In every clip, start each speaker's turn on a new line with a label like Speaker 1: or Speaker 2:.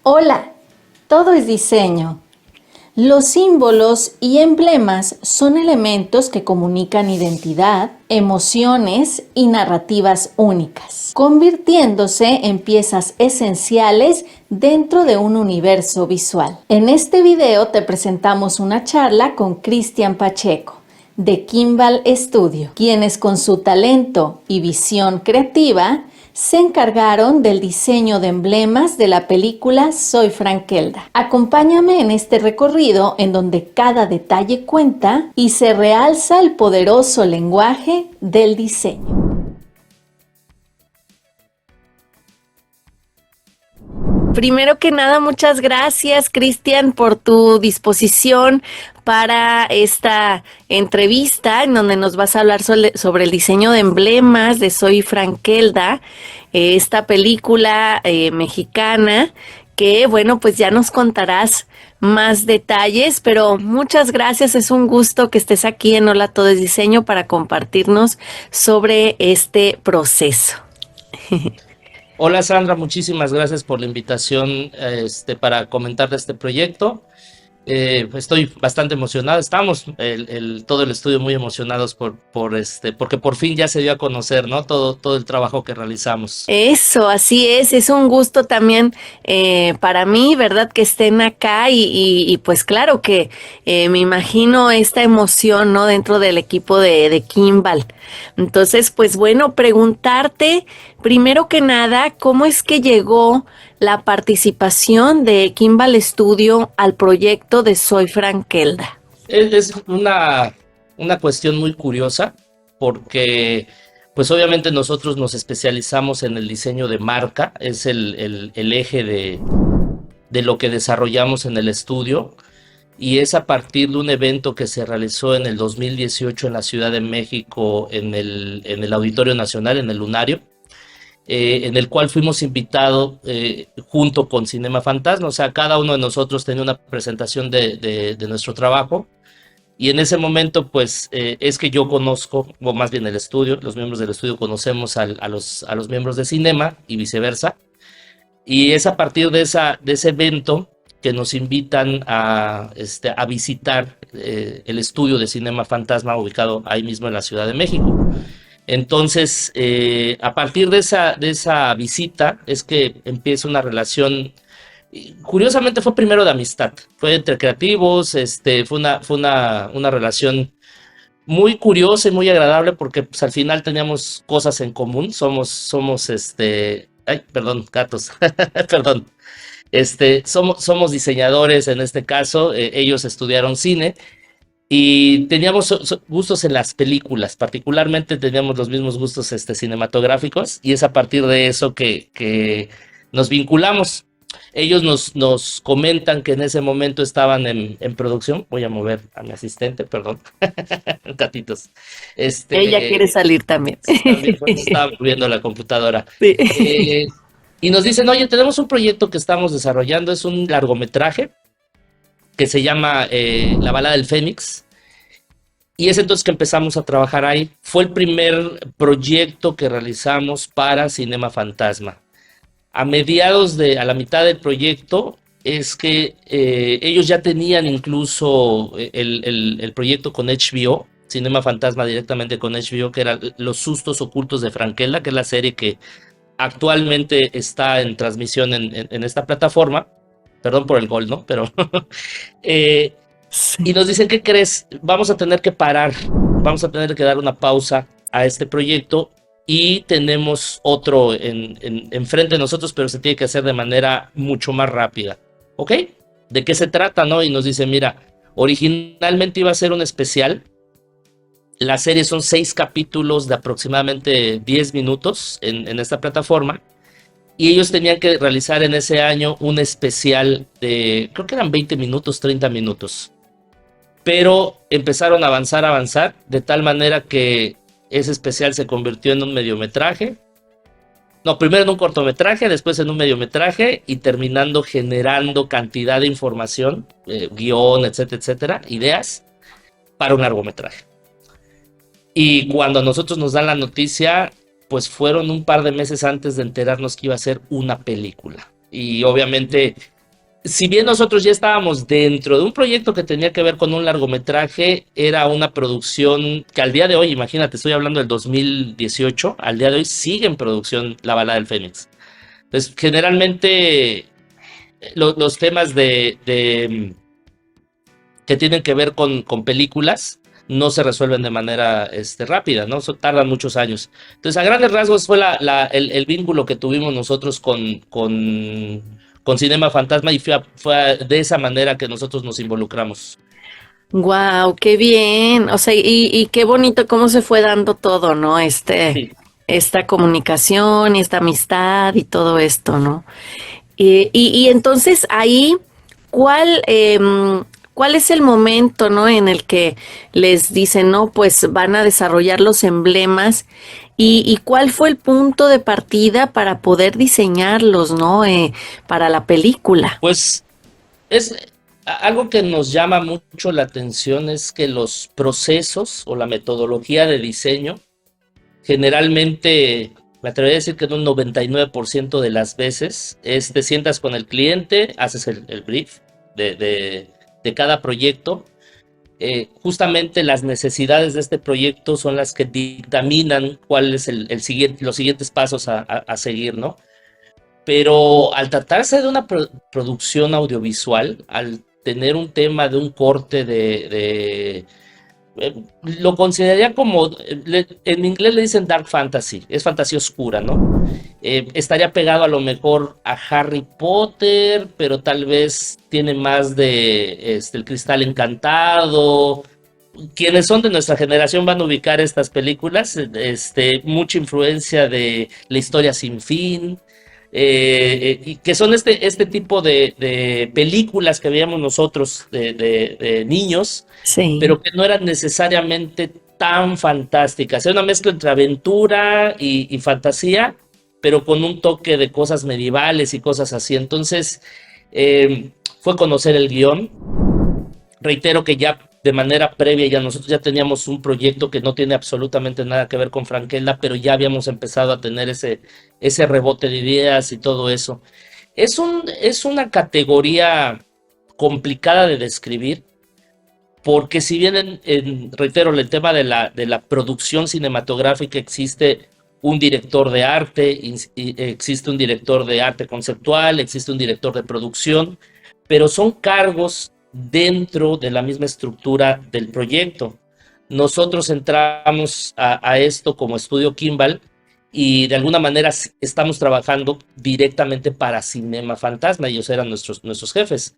Speaker 1: Hola, todo es diseño. Los símbolos y emblemas son elementos que comunican identidad, emociones y narrativas únicas, convirtiéndose en piezas esenciales dentro de un universo visual. En este video te presentamos una charla con Cristian Pacheco, de Kimball Studio, quienes con su talento y visión creativa se encargaron del diseño de emblemas de la película Soy Frankelda. Acompáñame en este recorrido en donde cada detalle cuenta y se realza el poderoso lenguaje del diseño. Primero que nada, muchas gracias, Cristian, por tu disposición para esta entrevista en donde nos vas a hablar sobre el diseño de emblemas de Soy Frankelda, esta película mexicana que, bueno, pues ya nos contarás más detalles, pero muchas gracias, es un gusto que estés aquí en Hola Todo es Diseño para compartirnos sobre este proceso.
Speaker 2: Hola Sandra, muchísimas gracias por la invitación para comentar de este proyecto. Estoy bastante emocionado, estamos todo el estudio muy emocionados porque por fin ya se dio a conocer, ¿no? Todo el trabajo que realizamos.
Speaker 1: Eso, así es un gusto también para mí, ¿verdad? Que estén acá y pues claro que me imagino esta emoción, ¿no? Dentro del equipo de Kimball. Entonces, pues bueno, preguntarte primero que nada, ¿cómo es que llegó la participación de Kimball Studio al proyecto de Soy Frankelda?
Speaker 2: Es una cuestión muy curiosa porque pues obviamente nosotros nos especializamos en el diseño de marca, es el eje de lo que desarrollamos en el estudio, y es a partir de un evento que se realizó en el 2018 en la Ciudad de México, en el Auditorio Nacional, en el Lunario, en el cual fuimos invitados junto con Cinema Fantasma. O sea, cada uno de nosotros tenía una presentación de nuestro trabajo. Y en ese momento, pues, es que yo conozco, o más bien el estudio, los miembros del estudio conocemos a los miembros de Cinema y viceversa. Y es a partir de ese evento que nos invitan a visitar el estudio de Cinema Fantasma ubicado ahí mismo en la Ciudad de México. Entonces, a partir de esa visita es que empieza una relación. Curiosamente fue primero de amistad, fue entre creativos, fue una relación muy curiosa y muy agradable porque pues, al final teníamos cosas en común, somos ay, perdón, gatos, perdón, somos diseñadores en este caso, ellos estudiaron cine y teníamos gustos en las películas, particularmente teníamos los mismos gustos cinematográficos, y es a partir de eso que nos vinculamos. Ellos nos comentan que en ese momento estaban en producción. Voy a mover a mi asistente, perdón. Gatitos.
Speaker 1: Ella quiere salir también.
Speaker 2: También estaba moviendo la computadora.
Speaker 1: Sí.
Speaker 2: Y nos dicen, oye, tenemos un proyecto que estamos desarrollando, es un largometraje que se llama La Balada del Fénix. Y es entonces que empezamos a trabajar ahí. Fue el primer proyecto que realizamos para Cinema Fantasma. A la mitad del proyecto, es que ellos ya tenían incluso el proyecto con HBO, Cinema Fantasma directamente con HBO, que era Los Sustos Ocultos de Frankelda, que es la serie que actualmente está en transmisión en esta plataforma. Perdón por el gol, ¿no? Pero
Speaker 1: Sí.
Speaker 2: y nos dicen, ¿qué crees? Vamos a tener que parar, vamos a tener que dar una pausa a este proyecto y tenemos otro enfrente de nosotros, pero se tiene que hacer de manera mucho más rápida. ¿Ok? ¿De qué se trata, no? Y nos dice, mira, originalmente iba a ser un especial. La serie son 6 capítulos de aproximadamente 10 minutos en esta plataforma. Y ellos tenían que realizar en ese año un especial de, creo que eran 20 minutos, 30 minutos. Pero empezaron a avanzar, de tal manera que ese especial se convirtió en un mediometraje. No, primero en un cortometraje, después en un mediometraje y terminando generando cantidad de información, guión, etcétera, etcétera, ideas para un largometraje. Y cuando a nosotros nos dan la noticia, pues fueron un par de meses antes de enterarnos que iba a ser una película. Y obviamente si bien nosotros ya estábamos dentro de un proyecto que tenía que ver con un largometraje, era una producción que al día de hoy, imagínate, estoy hablando del 2018, al día de hoy sigue en producción La Balada del Fénix. Entonces, generalmente los temas que tienen que ver con películas no se resuelven de manera rápida, ¿no? Tardan muchos años. Entonces, a grandes rasgos fue el vínculo que tuvimos nosotros con Cinema Fantasma y fue de esa manera que nosotros nos involucramos.
Speaker 1: Wow, qué bien. O sea, y qué bonito cómo se fue dando todo, ¿no?
Speaker 2: Sí.
Speaker 1: Esta comunicación y esta amistad y todo esto, ¿no? Y entonces ahí, ¿cuál, cuál es el momento, ¿no? En el que les dicen, no, pues van a desarrollar los emblemas y cuál fue el punto de partida para poder diseñarlos, ¿no? Para la película.
Speaker 2: Pues es algo que nos llama mucho la atención es que los procesos o la metodología de diseño generalmente, me atrevería a decir que en un 99% de las veces, te sientas con el cliente, haces el brief de cada proyecto. Justamente las necesidades de este proyecto son las que dictaminan cuál es los siguientes pasos a seguir, ¿no? Pero al tratarse de una producción audiovisual, al tener un tema de un corte lo consideraría como, en inglés le dicen dark fantasy, es fantasía oscura, ¿no? Estaría pegado a lo mejor a Harry Potter, pero tal vez tiene más de el Cristal Encantado. Quienes son de nuestra generación van a ubicar estas películas, mucha influencia de La Historia Sin Fin, y que son este tipo de películas que veíamos nosotros de niños,
Speaker 1: Sí.
Speaker 2: pero que no eran necesariamente tan fantásticas. Era una mezcla entre aventura y fantasía, pero con un toque de cosas medievales y cosas así. Entonces, fue conocer el guión. Reitero que ya de manera previa ya nosotros ya teníamos un proyecto que no tiene absolutamente nada que ver con Frankelda, pero ya habíamos empezado a tener ese rebote de ideas y todo eso. Es una categoría complicada de describir, porque si bien, reitero, el tema de la producción cinematográfica existe un director de arte, existe un director de arte conceptual, existe un director de producción, pero son cargos dentro de la misma estructura del proyecto. Nosotros entramos a esto como estudio Kimball y de alguna manera estamos trabajando directamente para Cinema Fantasma, ellos eran nuestros jefes.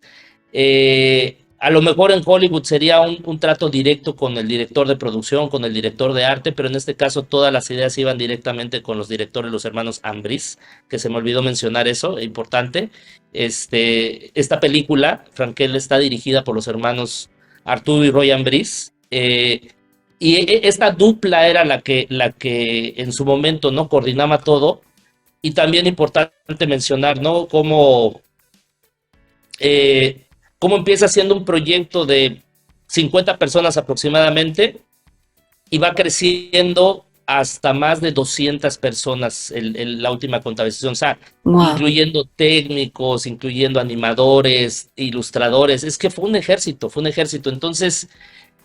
Speaker 2: A lo mejor en Hollywood sería un trato directo con el director de producción, con el director de arte, pero en este caso todas las ideas iban directamente con los directores, los hermanos Ambris, que se me olvidó mencionar eso, importante. Esta película, Frankel, está dirigida por los hermanos Arturo y Roy Ambris, y esta dupla era la que en su momento no coordinaba todo, y también importante mencionar, ¿no? Eh, cómo empieza siendo un proyecto de 50 personas aproximadamente y va creciendo hasta más de 200 personas la última contabilización, o sea,
Speaker 1: Wow.
Speaker 2: incluyendo técnicos, incluyendo animadores, ilustradores. Es que fue un ejército, fue un ejército. Entonces,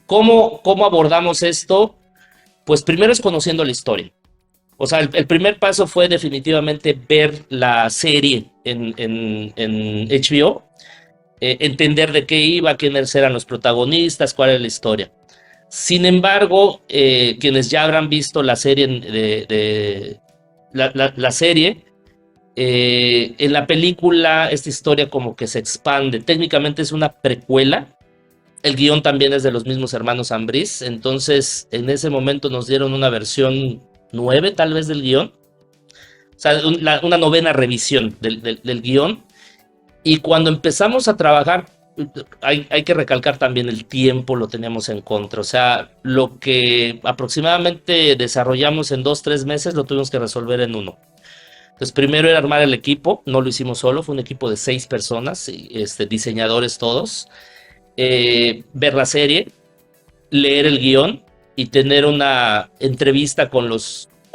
Speaker 2: ¿cómo abordamos esto? Pues primero es conociendo la historia. O sea, el primer paso fue definitivamente ver la serie en HBO, entender de qué iba, quiénes eran los protagonistas, cuál era la historia. Sin embargo, quienes ya habrán visto la serie, la serie, en la película esta historia como que se expande. Técnicamente es una precuela. El guión también es de los mismos hermanos Ambris. Entonces, en ese momento nos dieron una versión 9 tal vez del guión. O sea, una novena revisión del guión. Y cuando empezamos a trabajar, hay que recalcar también el tiempo, lo teníamos en contra. O sea, lo que aproximadamente desarrollamos en 2, 3 meses lo tuvimos que resolver en uno. Entonces, primero era armar el equipo, no lo hicimos solo, fue un equipo de 6 personas, diseñadores todos. Ver la serie, leer el guión y tener una entrevista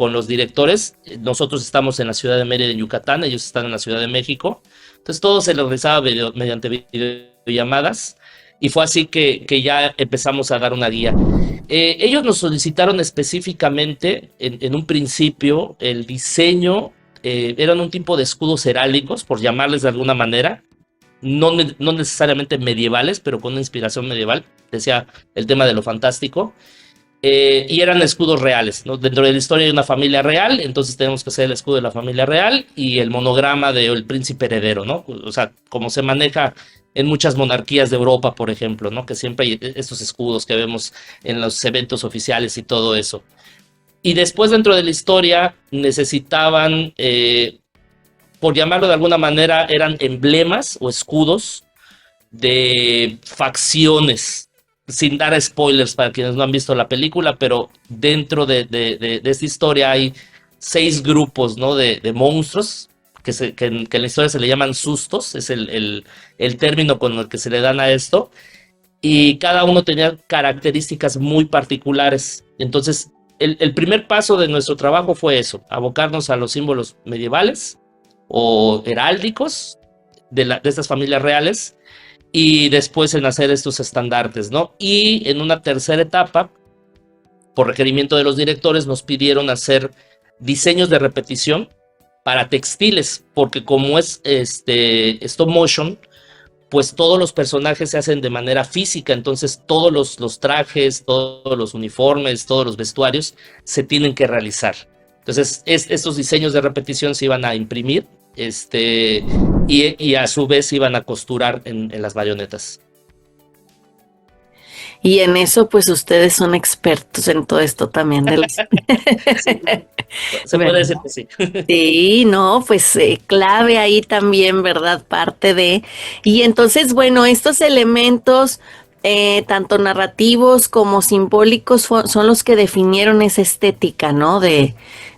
Speaker 2: con los directores. Nosotros estamos en la ciudad de Mérida, en Yucatán, ellos están en la Ciudad de México. Entonces todo se realizaba mediante videollamadas y fue así que ya empezamos a dar una guía. Ellos nos solicitaron específicamente en un principio el diseño, eran un tipo de escudos heráldicos, por llamarles de alguna manera, no necesariamente medievales, pero con una inspiración medieval, decía el tema de lo fantástico. Y eran escudos reales, ¿no? Dentro de la historia hay una familia real, entonces tenemos que hacer el escudo de la familia real y el monograma del príncipe heredero, ¿no? O sea, como se maneja en muchas monarquías de Europa, por ejemplo, ¿no? Que siempre hay estos escudos que vemos en los eventos oficiales y todo eso. Y después dentro de la historia necesitaban, por llamarlo de alguna manera, eran emblemas o escudos de facciones, sin dar spoilers para quienes no han visto la película, pero dentro de esta historia hay 6 grupos, ¿no? de monstruos que en la historia se le llaman sustos, es el término con el que se le dan a esto, y cada uno tenía características muy particulares. Entonces, el primer paso de nuestro trabajo fue eso, abocarnos a los símbolos medievales o heráldicos de estas familias reales, y después en hacer estos estandartes, ¿no? Y en una tercera etapa, por requerimiento de los directores, nos pidieron hacer diseños de repetición para textiles, porque como es stop motion, pues todos los personajes se hacen de manera física, entonces todos los trajes, todos los uniformes, todos los vestuarios se tienen que realizar. Entonces, estos diseños de repetición se iban a imprimir, y a su vez iban a costurar en las bayonetas.
Speaker 3: Y en eso, pues ustedes son expertos en todo esto también de los...
Speaker 2: Sí, se puede decir que sí.
Speaker 3: Sí, no, pues clave ahí también, ¿verdad? Parte de... Y entonces, bueno, estos elementos, tanto narrativos como simbólicos, son los que definieron esa estética, ¿no? De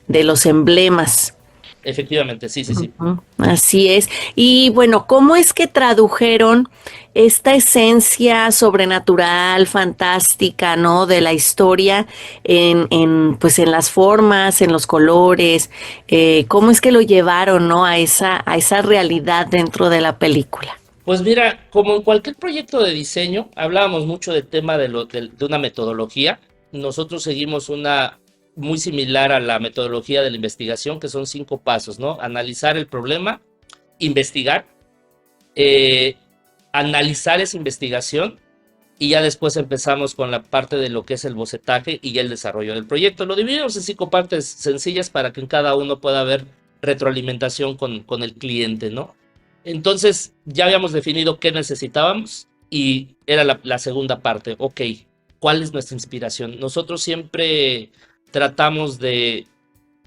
Speaker 3: los emblemas.
Speaker 2: Efectivamente, sí, sí, sí.
Speaker 3: Ujú, así es. Y bueno, ¿cómo es que tradujeron esta esencia sobrenatural, fantástica, ¿no? De la historia pues en las formas, en los colores? ¿Cómo es que lo llevaron, ¿no? A esa realidad dentro de la película.
Speaker 2: Pues mira, como en cualquier proyecto de diseño, hablábamos mucho del tema de una metodología. Nosotros seguimos una muy similar a la metodología de la investigación, que son 5 pasos, ¿no? Analizar el problema, investigar, analizar esa investigación, y ya después empezamos con la parte de lo que es el bocetaje y el desarrollo del proyecto. Lo dividimos en 5 partes sencillas para que en cada uno pueda haber retroalimentación con el cliente, ¿no? Entonces ya habíamos definido qué necesitábamos y era la segunda parte. Ok, ¿cuál es nuestra inspiración? Nosotros siempre tratamos de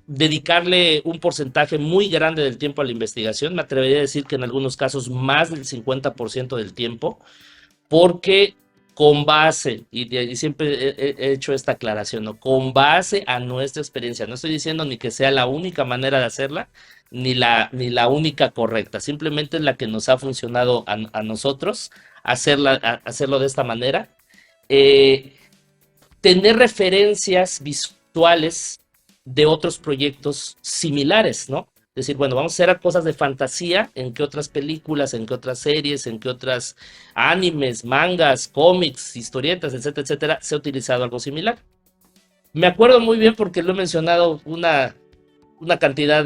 Speaker 2: dedicarle un porcentaje muy grande del tiempo a la investigación. Me atrevería a decir que en algunos casos más del 50% del tiempo, porque con base, y siempre he hecho esta aclaración, ¿no? Con base a nuestra experiencia. No estoy diciendo ni que sea la única manera de hacerla, ni la única correcta. Simplemente es la que nos ha funcionado a nosotros hacerlo de esta manera. Tener referencias visuales de otros proyectos similares, ¿no? Decir, bueno, vamos a hacer cosas de fantasía, en qué otras películas, en qué otras series, en qué otras animes, mangas, cómics, historietas, etcétera, etcétera, se ha utilizado algo similar. Me acuerdo muy bien porque lo he mencionado una cantidad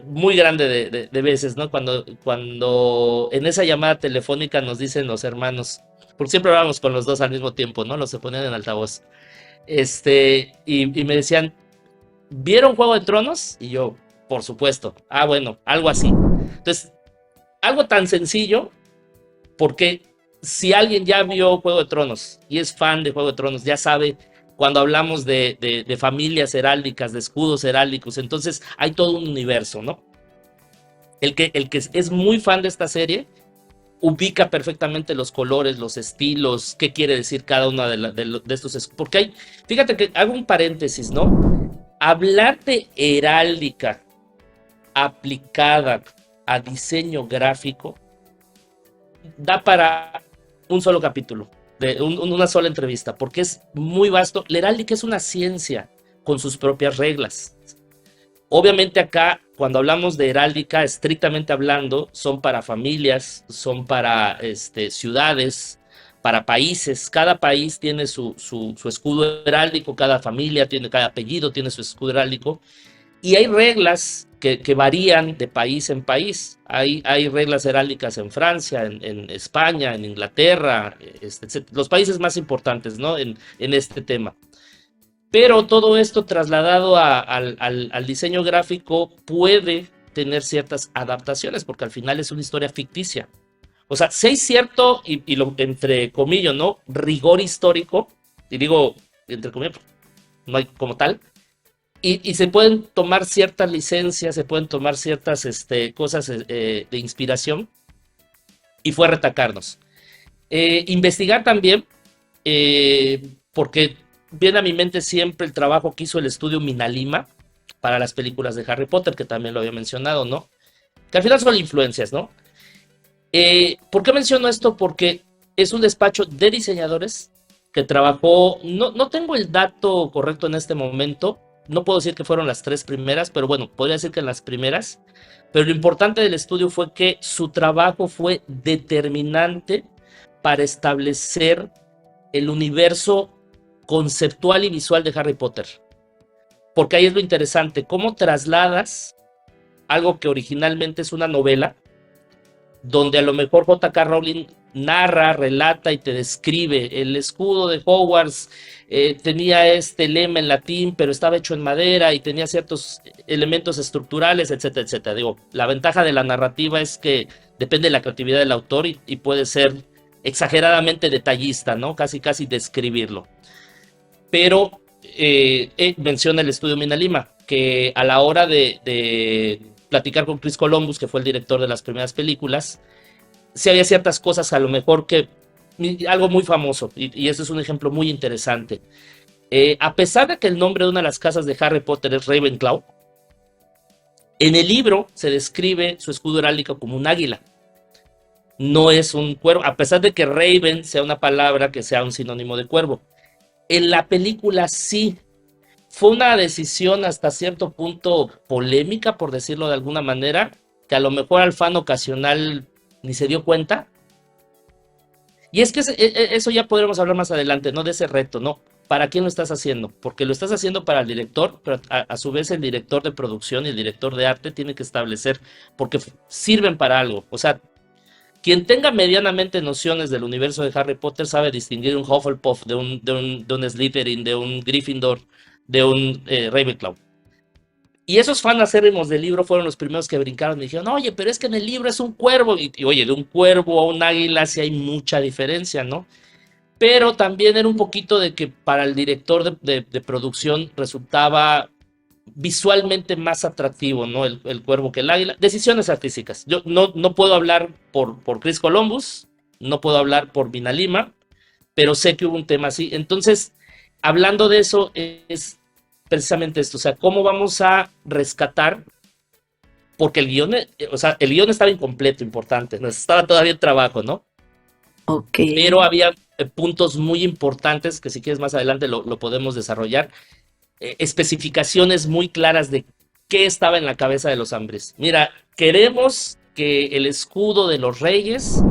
Speaker 2: muy grande de veces, ¿no? Cuando en esa llamada telefónica nos dicen los hermanos, porque siempre hablábamos con los dos al mismo tiempo, ¿no? Los se ponían en altavoz. Y me decían, ¿vieron Juego de Tronos? Y yo, por supuesto. Ah, bueno, algo así. Entonces, algo tan sencillo, porque si alguien ya vio Juego de Tronos y es fan de Juego de Tronos, ya sabe cuando hablamos de familias heráldicas, de escudos heráldicos, entonces hay todo un universo, ¿no? El que es muy fan de esta serie ubica perfectamente los colores, los estilos, qué quiere decir cada uno de estos. Porque fíjate que hago un paréntesis, ¿no? Hablar de heráldica aplicada a diseño gráfico da para un solo capítulo, una sola entrevista, porque es muy vasto. La heráldica es una ciencia con sus propias reglas. Obviamente acá, cuando hablamos de heráldica, estrictamente hablando, son para familias, son para ciudades, para países. Cada país tiene su escudo heráldico, cada familia tiene, cada apellido tiene su escudo heráldico. Y hay reglas que varían de país en país. Hay reglas heráldicas en Francia, en España, en Inglaterra, los países más importantes, ¿no? en este tema. Pero todo esto trasladado al diseño gráfico puede tener ciertas adaptaciones, porque al final es una historia ficticia. O sea, si hay cierto, y lo entre comillas, ¿no? Rigor histórico, y digo entre comillas, no hay como tal, y se pueden tomar ciertas licencias, se pueden tomar ciertas cosas de inspiración, y fue retacarnos. Investigar también, porque viene a mi mente siempre el trabajo que hizo el estudio Minalima para las películas de Harry Potter, que también lo había mencionado, ¿no? Que al final son influencias, ¿no? ¿Por qué menciono esto? Porque es un despacho de diseñadores que trabajó, no tengo el dato correcto en este momento, no puedo decir que fueron las 3 primeras, pero bueno, podría decir que en las primeras, pero lo importante del estudio fue que su trabajo fue determinante para establecer el universo conceptual y visual de Harry Potter. Porque ahí es lo interesante, cómo trasladas algo que originalmente es una novela, donde a lo mejor J.K. Rowling narra, relata y te describe el escudo de Hogwarts, tenía este lema en latín, pero estaba hecho en madera y tenía ciertos elementos estructurales, etcétera, etcétera. Digo, la ventaja de la narrativa es que depende de la creatividad del autor y puede ser exageradamente detallista, ¿no? Casi describirlo. Pero menciona el estudio Minalima, que a la hora de platicar con Chris Columbus, que fue el director de las primeras películas, sí había ciertas cosas a lo mejor que, algo muy famoso, y eso es un ejemplo muy interesante. A pesar de que el nombre de una de las casas de Harry Potter es Ravenclaw, en el libro se describe su escudo heráldico como un águila. No es un cuervo, a pesar de que Raven sea una palabra que sea un sinónimo de cuervo. En la película sí, fue una decisión hasta cierto punto polémica, por decirlo de alguna manera, que a lo mejor al fan ocasional ni se dio cuenta. Y es que eso ya podremos hablar más adelante, ¿no? De ese reto, ¿no? ¿Para quién lo estás haciendo? Porque lo estás haciendo para el director, pero a su vez el director de producción y el director de arte tiene que establecer, porque sirven para algo. O sea, quien tenga medianamente nociones del universo de Harry Potter sabe distinguir un Hufflepuff de un Slytherin, de un Gryffindor, de un Ravenclaw. Y esos fans acérrimos del libro fueron los primeros que brincaron y dijeron, oye, pero es que en el libro es un cuervo. Y oye, de un cuervo a un águila sí hay mucha diferencia, ¿no? Pero también era un poquito de que para el director de producción resultaba visualmente más atractivo, ¿no? El cuervo que el águila. Decisiones artísticas. Yo no puedo hablar por Chris Columbus, no puedo hablar por Minalima, pero sé que hubo un tema así. Entonces, hablando de eso, es precisamente esto. O sea, ¿cómo vamos a rescatar? Porque el guión estaba incompleto, importante. Estaba todavía en trabajo, ¿no?
Speaker 3: Ok.
Speaker 2: Pero había puntos muy importantes que si quieres más adelante lo podemos desarrollar. Especificaciones muy claras de qué estaba en la cabeza de los Ambris. Mira, queremos que el escudo de los reyes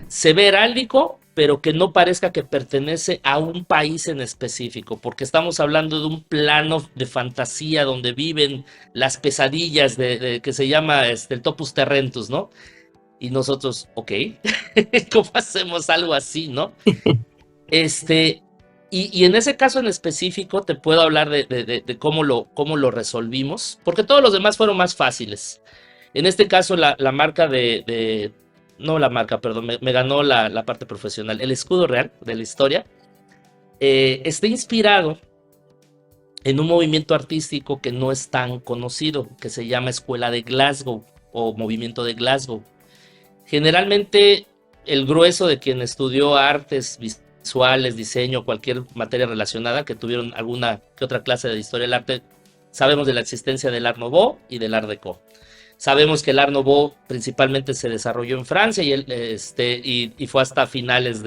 Speaker 2: se vea heráldico, pero que no parezca que pertenece a un país en específico, porque estamos hablando de un plano de fantasía donde viven las pesadillas de que se llama el Topus Terrentus, ¿no? Y nosotros, ok, ¿cómo hacemos algo así, no? Y en ese caso en específico te puedo hablar de cómo lo resolvimos, porque todos los demás fueron más fáciles. En este caso la marca no la marca, perdón, me ganó la parte profesional. El escudo real de la historia está inspirado en un movimiento artístico que no es tan conocido, que se llama Escuela de Glasgow o Movimiento de Glasgow. Generalmente el grueso de quien estudió artes visuales, diseño, cualquier materia relacionada, que tuvieron alguna que otra clase de historia del arte, sabemos de la existencia del Art Nouveau y del Art Deco. Sabemos que el Art Nouveau principalmente se desarrolló en Francia y fue hasta finales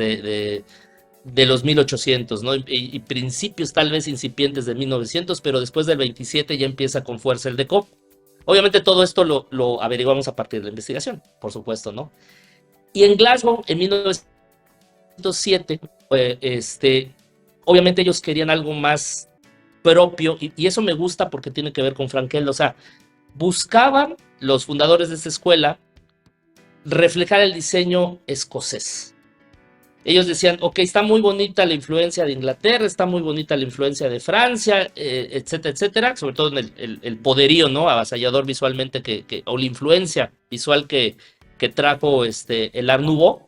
Speaker 2: de los 1800, ¿no? Y principios tal vez incipientes de 1900, pero después del 27 ya empieza con fuerza el Decop. Obviamente todo esto lo averiguamos a partir de la investigación, por supuesto, ¿no? Y en Glasgow, en 1907, obviamente ellos querían algo más propio, y eso me gusta porque tiene que ver con Frankel. O sea, buscaban los fundadores de esta escuela reflejar el diseño escocés. Ellos decían, ok, está muy bonita la influencia de Inglaterra, está muy bonita la influencia de Francia, etcétera, etcétera, sobre todo en el poderío, ¿no? Avasallador visualmente, o la influencia visual que trajo el Art Nouveau,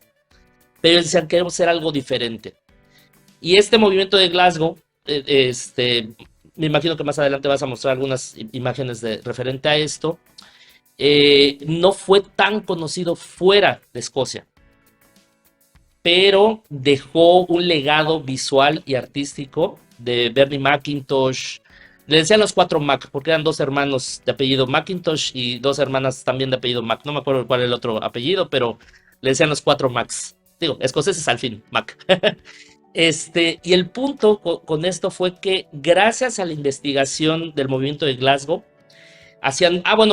Speaker 2: pero ellos decían, queremos hacer algo diferente. Y este movimiento de Glasgow, me imagino que más adelante vas a mostrar algunas imágenes referente a esto, no fue tan conocido fuera de Escocia, pero dejó un legado visual y artístico de Bernie McIntosh. Le decían los 4 Mac, porque eran 2 hermanos de apellido McIntosh y 2 hermanas también de apellido Mac. No me acuerdo cuál era el otro apellido, pero le decían los 4 Macs. Digo, escoceses al fin, Mac. Y el punto con esto fue que gracias a la investigación del movimiento de Glasgow,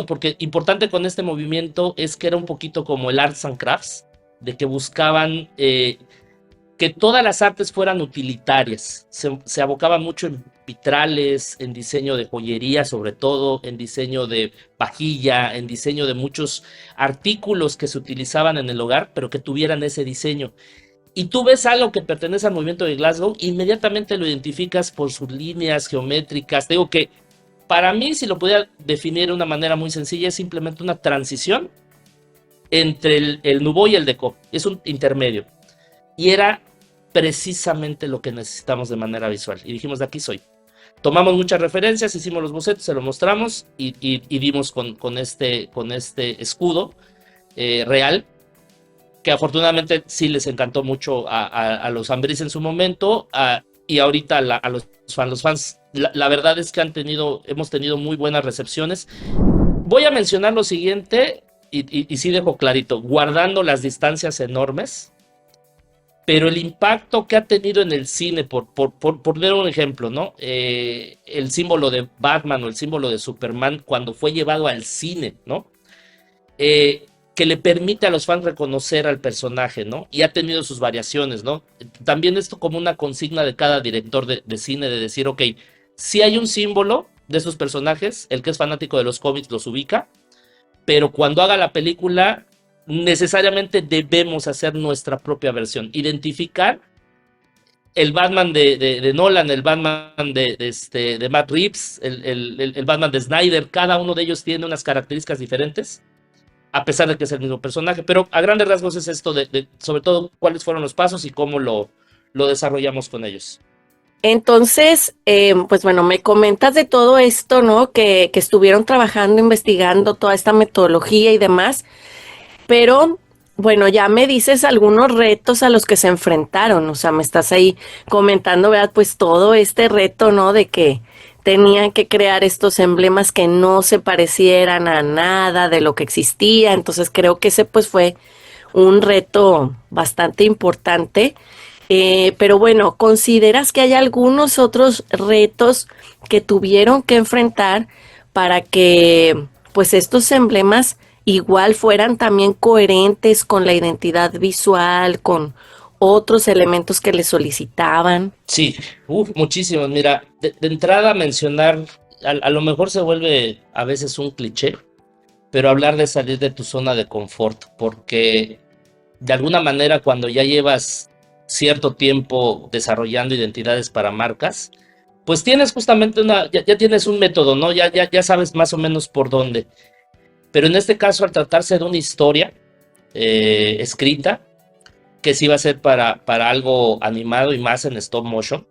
Speaker 2: porque importante con este movimiento es que era un poquito como el Arts and Crafts, de que buscaban que todas las artes fueran utilitarias. Se abocaba mucho en vitrales, en diseño de joyería, sobre todo en diseño de vajilla, en diseño de muchos artículos que se utilizaban en el hogar, pero que tuvieran ese diseño. Y tú ves algo que pertenece al movimiento de Glasgow, inmediatamente lo identificas por sus líneas geométricas. Te digo que para mí, si lo pudiera definir de una manera muy sencilla, es simplemente una transición entre el Nouveau y el Decop. Es un intermedio. Y era precisamente lo que necesitamos de manera visual. Y dijimos, de aquí soy. Tomamos muchas referencias, hicimos los bocetos, se los mostramos y dimos con este escudo real, que afortunadamente sí les encantó mucho a los Ambris en su momento, y ahorita a los fans. La verdad es que hemos tenido muy buenas recepciones. Voy a mencionar lo siguiente, y sí dejo clarito, guardando las distancias enormes, pero el impacto que ha tenido en el cine, por poner un ejemplo, ¿no? El símbolo de Batman o el símbolo de Superman, cuando fue llevado al cine, ¿no? Que le permite a los fans reconocer al personaje, ¿no? Y ha tenido sus variaciones, ¿no? También esto como una consigna de cada director de cine, de decir, ok, si hay un símbolo de esos personajes, el que es fanático de los cómics los ubica, pero cuando haga la película, necesariamente debemos hacer nuestra propia versión, identificar el Batman de Nolan, el Batman de Matt Reeves, el Batman de Snyder. Cada uno de ellos tiene unas características diferentes, a pesar de que es el mismo personaje, pero a grandes rasgos es esto sobre todo cuáles fueron los pasos y cómo lo desarrollamos con ellos.
Speaker 3: Entonces, pues bueno, me comentas de todo esto, ¿no? Que estuvieron trabajando, investigando toda esta metodología y demás, pero bueno, ya me dices algunos retos a los que se enfrentaron, o sea, me estás ahí comentando, ¿verdad? Pues todo este reto, ¿no? De que tenían que crear estos emblemas que no se parecieran a nada de lo que existía, entonces creo que ese pues fue un reto bastante importante. Pero bueno, ¿consideras que hay algunos otros retos que tuvieron que enfrentar para que pues estos emblemas igual fueran también coherentes con la identidad visual, con otros elementos que les solicitaban?
Speaker 2: Sí, muchísimos. Mira, de entrada mencionar, a lo mejor se vuelve a veces un cliché, pero hablar de salir de tu zona de confort, porque de alguna manera cuando ya llevas cierto tiempo desarrollando identidades para marcas, pues tienes justamente ya tienes un método, ¿no? Ya sabes más o menos por dónde. Pero en este caso, al tratarse de una historia escrita, que sí va a ser para algo animado y más en stop motion,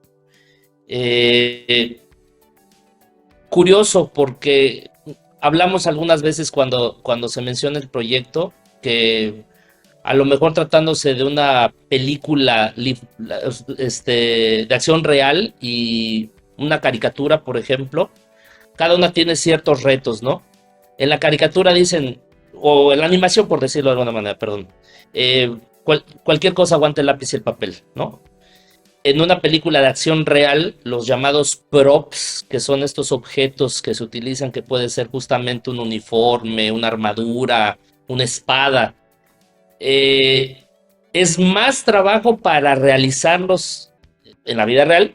Speaker 2: curioso porque hablamos algunas veces cuando se menciona el proyecto que a lo mejor tratándose de una película de acción real y una caricatura, por ejemplo, cada una tiene ciertos retos, ¿no? En la caricatura dicen, o en la animación, por decirlo de alguna manera, perdón, cualquier cosa aguanta el lápiz y el papel, ¿no? en una película de acción real, los llamados props, que son estos objetos que se utilizan, que puede ser justamente un uniforme, una armadura, una espada, eh, es más trabajo para realizarlos en la vida real,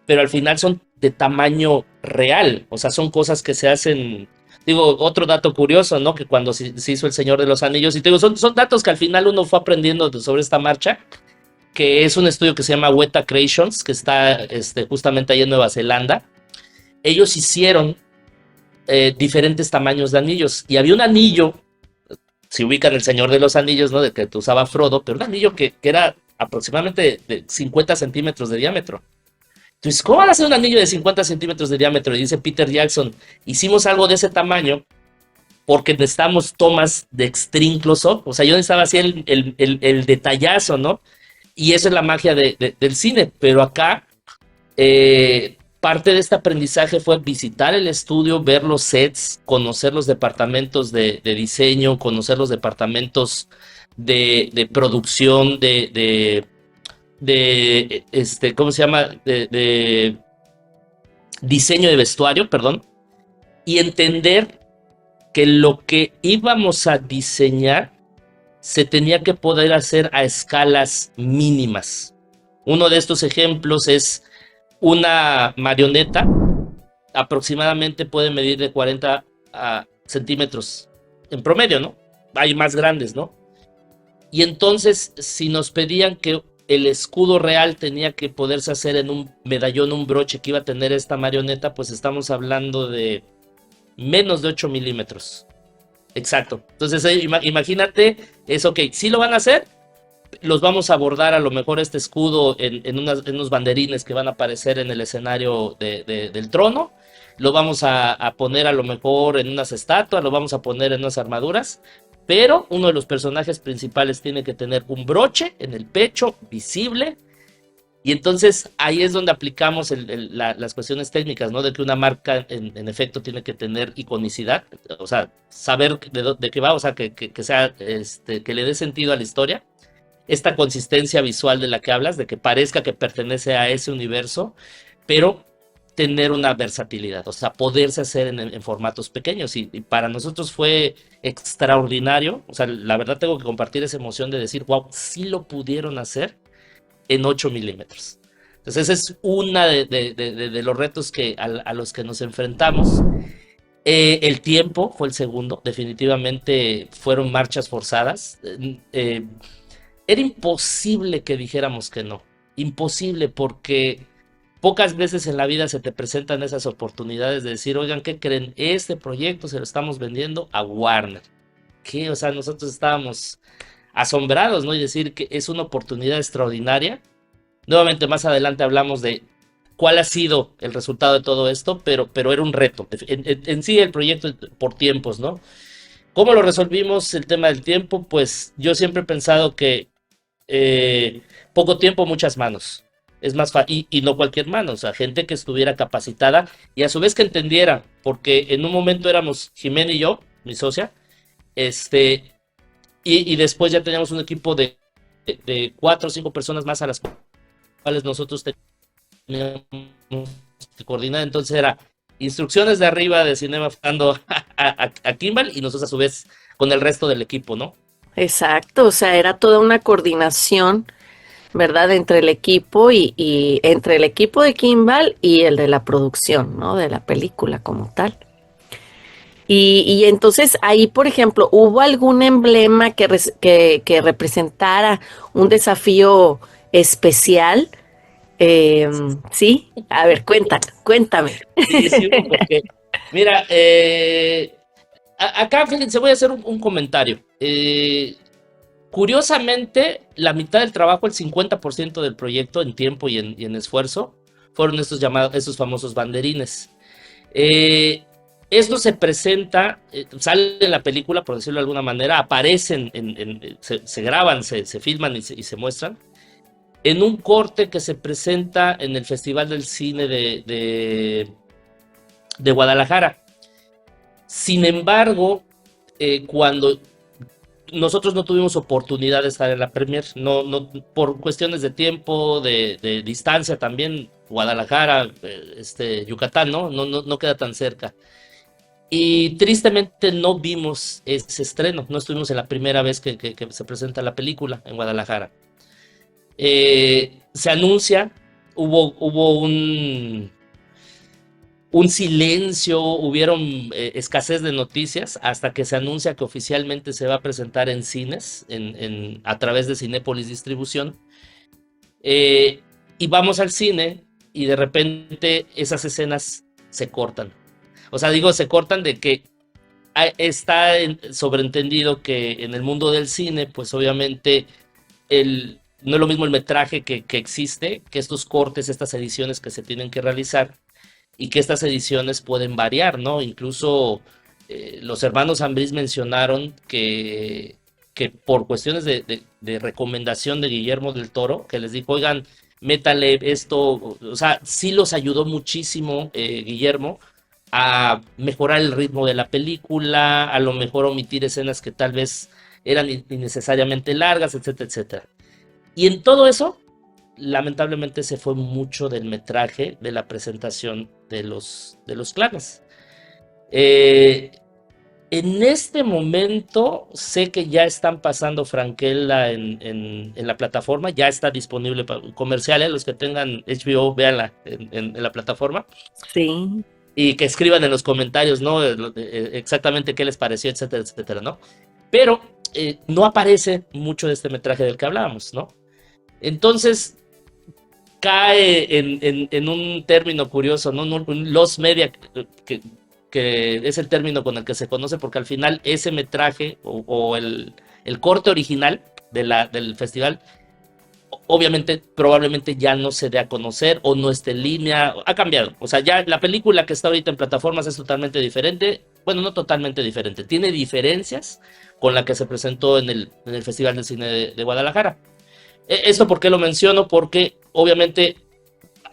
Speaker 2: pero al final son de tamaño real, o sea, son cosas que se hacen. Digo, otro dato curioso, ¿no? Que cuando se hizo El Señor de los Anillos, y te digo, son datos que al final uno fue aprendiendo sobre esta marcha, que es un estudio que se llama Weta Creations, que está justamente ahí en Nueva Zelanda. Ellos hicieron diferentes tamaños de anillos, y había un anillo, si ubican El Señor de los Anillos, ¿no? De que usaba Frodo, pero un anillo que era aproximadamente de 50 centímetros de diámetro. Entonces, ¿cómo van a hacer un anillo de 50 centímetros de diámetro? Y dice Peter Jackson, hicimos algo de ese tamaño porque necesitamos tomas de extreme close-up. O sea, yo necesitaba hacer el detallazo, ¿no? Y eso es la magia del cine. Pero acá, parte de este aprendizaje fue visitar el estudio, ver los sets, conocer los departamentos de diseño, conocer los departamentos de producción, ¿cómo se llama? De diseño de vestuario, perdón, y entender que lo que íbamos a diseñar se tenía que poder hacer a escalas mínimas. Uno de estos ejemplos es una marioneta, aproximadamente puede medir de 40 centímetros en promedio, ¿no? Hay más grandes, ¿no? Y entonces, si nos pedían que el escudo real tenía que poderse hacer en un medallón, un broche que iba a tener esta marioneta, pues estamos hablando de menos de 8 milímetros. Exacto. Entonces, imagínate, es ok, sí lo van a hacer, los vamos a bordar a lo mejor este escudo en unos banderines que van a aparecer en el escenario del trono, lo vamos a poner a lo mejor en unas estatuas, lo vamos a poner en unas armaduras, pero uno de los personajes principales tiene que tener un broche en el pecho visible, y entonces ahí es donde aplicamos las cuestiones técnicas, ¿no? De que una marca en efecto tiene que tener iconicidad, o sea, saber de qué va, o sea, que sea, que le dé sentido a la historia, esta consistencia visual de la que hablas, de que parezca que pertenece a ese universo, pero tener una versatilidad, o sea, poderse hacer en formatos pequeños, y para nosotros fue extraordinario, o sea, la verdad tengo que compartir esa emoción de decir, wow, sí lo pudieron hacer en 8 milímetros. Entonces, ese es uno de los retos a los que nos enfrentamos. El tiempo fue el segundo, definitivamente fueron marchas forzadas. Era imposible que dijéramos que no, imposible, porque pocas veces en la vida se te presentan esas oportunidades de decir, oigan, ¿qué creen? Este proyecto se lo estamos vendiendo a Warner. ¿Qué? O sea, nosotros estábamos asombrados, ¿no? Y decir que es una oportunidad extraordinaria. Nuevamente, más adelante hablamos de cuál ha sido el resultado de todo esto, pero era un reto. En sí, el proyecto por tiempos, ¿no? ¿Cómo lo resolvimos el tema del tiempo? Pues yo siempre he pensado que poco tiempo, muchas manos. Es más fácil, y no cualquier mano, o sea, gente que estuviera capacitada y a su vez que entendiera, porque en un momento éramos Jimena y yo, mi socia, y después ya teníamos un equipo de 4 o 5 personas más a las cuales nosotros teníamos que coordinar. Entonces era instrucciones de arriba de Cinema dando a Kimball, y nosotros a su vez con el resto del equipo, ¿no?
Speaker 3: Exacto, o sea, era toda una coordinación, ¿verdad? Entre el equipo y entre el equipo de Kimball y el de la producción, ¿no? De la película como tal. Y entonces ahí, por ejemplo, ¿hubo algún emblema que representara un desafío especial? Sí, a ver, cuéntame.
Speaker 2: Sí, sí, porque, mira, acá, fíjense, voy a hacer un comentario. Curiosamente, la mitad del trabajo, el 50% del proyecto en tiempo y en esfuerzo, fueron estos famosos banderines. Esto se presenta, sale en la película, por decirlo de alguna manera, aparecen, se graban, se filman y se muestran, en un corte que se presenta en el Festival del Cine de Guadalajara. Sin embargo, cuando nosotros no tuvimos oportunidad de estar en la premier, por cuestiones de tiempo, de distancia también, Guadalajara, Yucatán, no queda tan cerca. Y tristemente no vimos ese estreno, no estuvimos en la primera vez que se presenta la película en Guadalajara. Se anuncia, hubo un silencio, hubieron escasez de noticias hasta que se anuncia que oficialmente se va a presentar en cines, a través de Cinépolis Distribución. Y vamos al cine y de repente esas escenas se cortan. O sea, digo, se cortan de que está sobreentendido que en el mundo del cine, pues obviamente no es lo mismo el metraje que existe, que estos cortes, estas ediciones que se tienen que realizar, y que estas ediciones pueden variar, ¿no? Incluso los hermanos Ambriz mencionaron que por cuestiones de recomendación de Guillermo del Toro, que les dijo, oigan, métale esto, o sea, sí los ayudó muchísimo Guillermo a mejorar el ritmo de la película, a lo mejor omitir escenas que tal vez eran innecesariamente largas, etcétera, etcétera. Y en todo eso, lamentablemente se fue mucho del metraje de la presentación de los clanes. En este momento sé que ya están pasando Franquela en la plataforma, ya está disponible para comerciales, los que tengan HBO, véanla en la plataforma.
Speaker 3: Sí.
Speaker 2: Y que escriban en los comentarios, ¿no? Exactamente qué les pareció, etcétera, etcétera, ¿no? Pero no aparece mucho de este metraje del que hablábamos, ¿no? Entonces cae en un término curioso, ¿no? Un lost media, que es el término con el que se conoce, porque al final ese metraje o el corte original del festival, obviamente, probablemente ya no se dé a conocer o no esté en línea, ha cambiado. O sea, ya la película que está ahorita en plataformas es totalmente diferente. Bueno, no totalmente diferente, tiene diferencias con la que se presentó en el Festival de Cine de Guadalajara. ¿Esto por qué lo menciono? Porque obviamente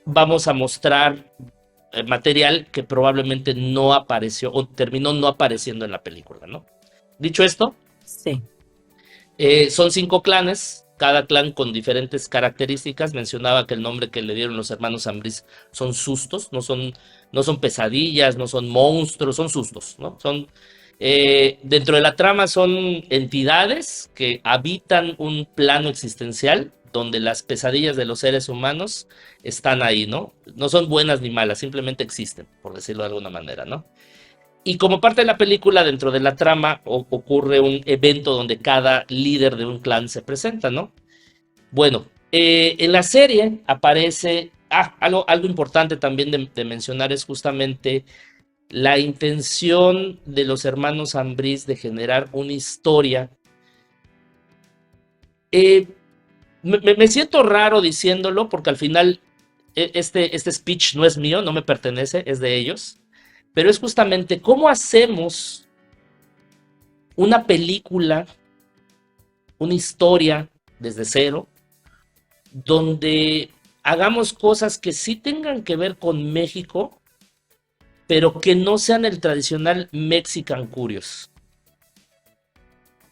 Speaker 2: vamos a mostrar material que probablemente no apareció o terminó no apareciendo en la película, ¿no? Dicho esto,
Speaker 3: sí.
Speaker 2: Son 5 clanes, cada clan con diferentes características. Mencionaba que el nombre que le dieron los hermanos Ambriz son sustos, no son pesadillas, no son monstruos, son sustos, ¿no? Dentro de la trama son entidades que habitan un plano existencial donde las pesadillas de los seres humanos están ahí, ¿no? No son buenas ni malas, simplemente existen, por decirlo de alguna manera, ¿no? Y como parte de la película, dentro de la trama, ocurre un evento donde cada líder de un clan se presenta, ¿no? Bueno, en la serie aparece... algo importante también de mencionar es justamente la intención de los hermanos Ambriz de generar una historia. Me siento raro diciéndolo porque al final este speech no es mío, no me pertenece, es de ellos. Pero es justamente cómo hacemos una película, una historia desde cero, donde hagamos cosas que sí tengan que ver con México, pero que no sean el tradicional Mexican Curious.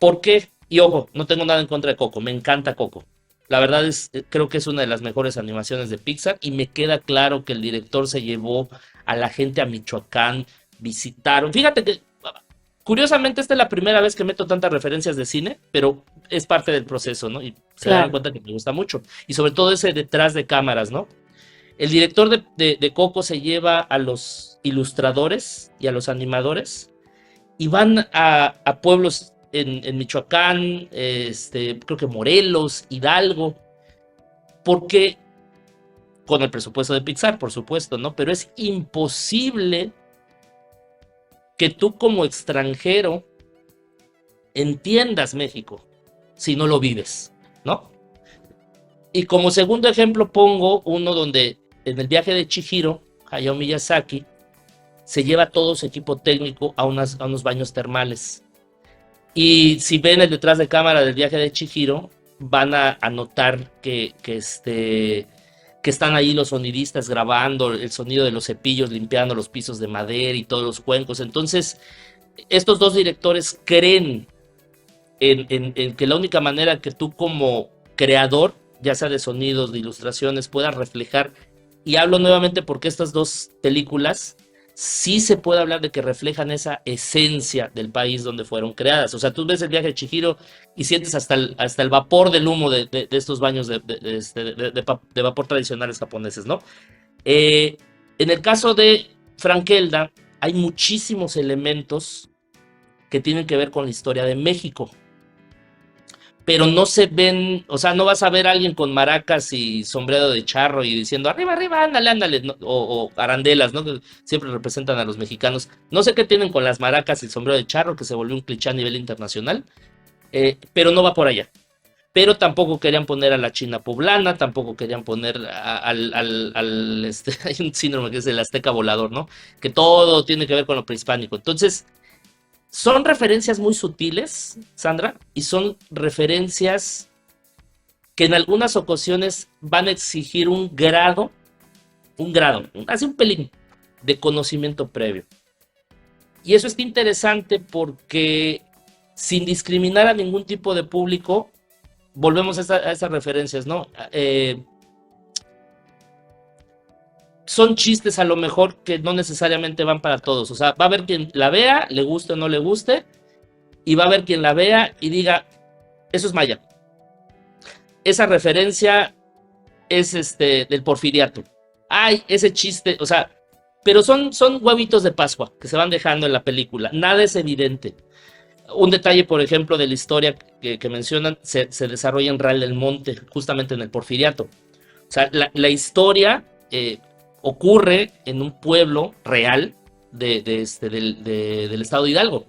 Speaker 2: ¿Por qué? Y ojo, no tengo nada en contra de Coco, me encanta Coco. La verdad creo que es una de las mejores animaciones de Pixar y me queda claro que el director se llevó a la gente a Michoacán, visitaron. Fíjate que, curiosamente, esta es la primera vez que meto tantas referencias de cine, pero es parte del proceso, ¿no? Y se dan cuenta que me gusta mucho. Y sobre todo ese detrás de cámaras, ¿no? El director de Coco se lleva a los ilustradores y a los animadores y van a pueblos en Michoacán, creo que Morelos, Hidalgo, porque con el presupuesto de Pixar, por supuesto, ¿no? Pero es imposible que tú como extranjero entiendas México si no lo vives, ¿no? Y como segundo ejemplo pongo uno donde en el viaje de Chihiro, Hayao Miyazaki se lleva todo su equipo técnico a unos baños termales. Y si ven el detrás de cámara del viaje de Chihiro, van a notar que están ahí los sonidistas grabando el sonido de los cepillos, limpiando los pisos de madera y todos los cuencos. Entonces, estos dos directores creen en que la única manera que tú como creador, ya sea de sonidos, de ilustraciones, puedas reflejar, y hablo nuevamente porque estas dos películas sí se puede hablar de que reflejan esa esencia del país donde fueron creadas. O sea, tú ves el viaje de Chihiro y sientes hasta el vapor del humo de estos baños de vapor tradicionales japoneses, ¿no? En el caso de Frankelda, hay muchísimos elementos que tienen que ver con la historia de México, pero no se ven, o sea, no vas a ver a alguien con maracas y sombrero de charro y diciendo arriba, arriba, ándale, ándale, ¿no? O arandelas, ¿no? Que siempre representan a los mexicanos. No sé qué tienen con las maracas y el sombrero de charro, que se volvió un cliché a nivel internacional, pero no va por allá. Pero tampoco querían poner a la China poblana, tampoco querían poner hay un síndrome que es el azteca volador, ¿no? Que todo tiene que ver con lo prehispánico. Entonces, son referencias muy sutiles, Sandra, y son referencias que en algunas ocasiones van a exigir un grado, así un pelín de conocimiento previo. Y eso está interesante porque sin discriminar a ningún tipo de público, volvemos a esas referencias, ¿no? Son chistes a lo mejor que no necesariamente van para todos. O sea, va a haber quien la vea, le guste o no le guste, y va a haber quien la vea y diga, eso es maya. Esa referencia es del porfiriato. Ay, ese chiste, o sea, pero son huevitos de Pascua que se van dejando en la película. Nada es evidente. Un detalle, por ejemplo, de la historia que mencionan, se desarrolla en Real del Monte, justamente en el porfiriato. O sea, la historia ocurre en un pueblo real del estado de Hidalgo.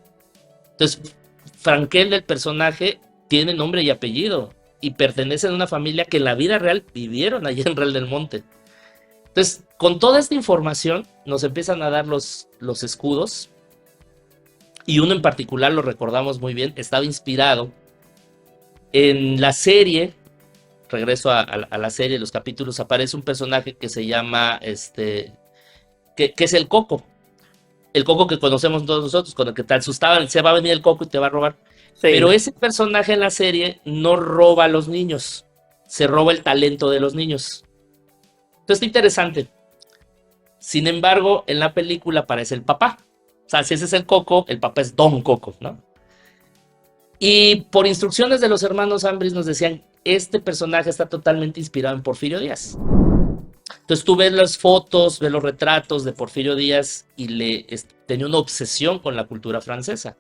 Speaker 2: Entonces, Frankel, el personaje, tiene nombre y apellido y pertenece a una familia que en la vida real vivieron allá en Real del Monte. Entonces, con toda esta información, nos empiezan a dar los escudos, y uno en particular, lo recordamos muy bien, estaba inspirado en la serie. Regreso a la serie, los capítulos, aparece un personaje que se llama, que es el Coco. El Coco que conocemos todos nosotros, con el que te asustaban, se va a venir el Coco y te va a robar. Sí. Pero ese personaje en la serie no roba a los niños, se roba el talento de los niños. Entonces está interesante. Sin embargo, en la película aparece el papá. O sea, si ese es el Coco, el papá es Don Coco, ¿no? Y por instrucciones de los hermanos Ambris nos decían, este personaje está totalmente inspirado en Porfirio Díaz. Entonces tú ves las fotos, ves los retratos de Porfirio Díaz y tenía una obsesión con la cultura francesa.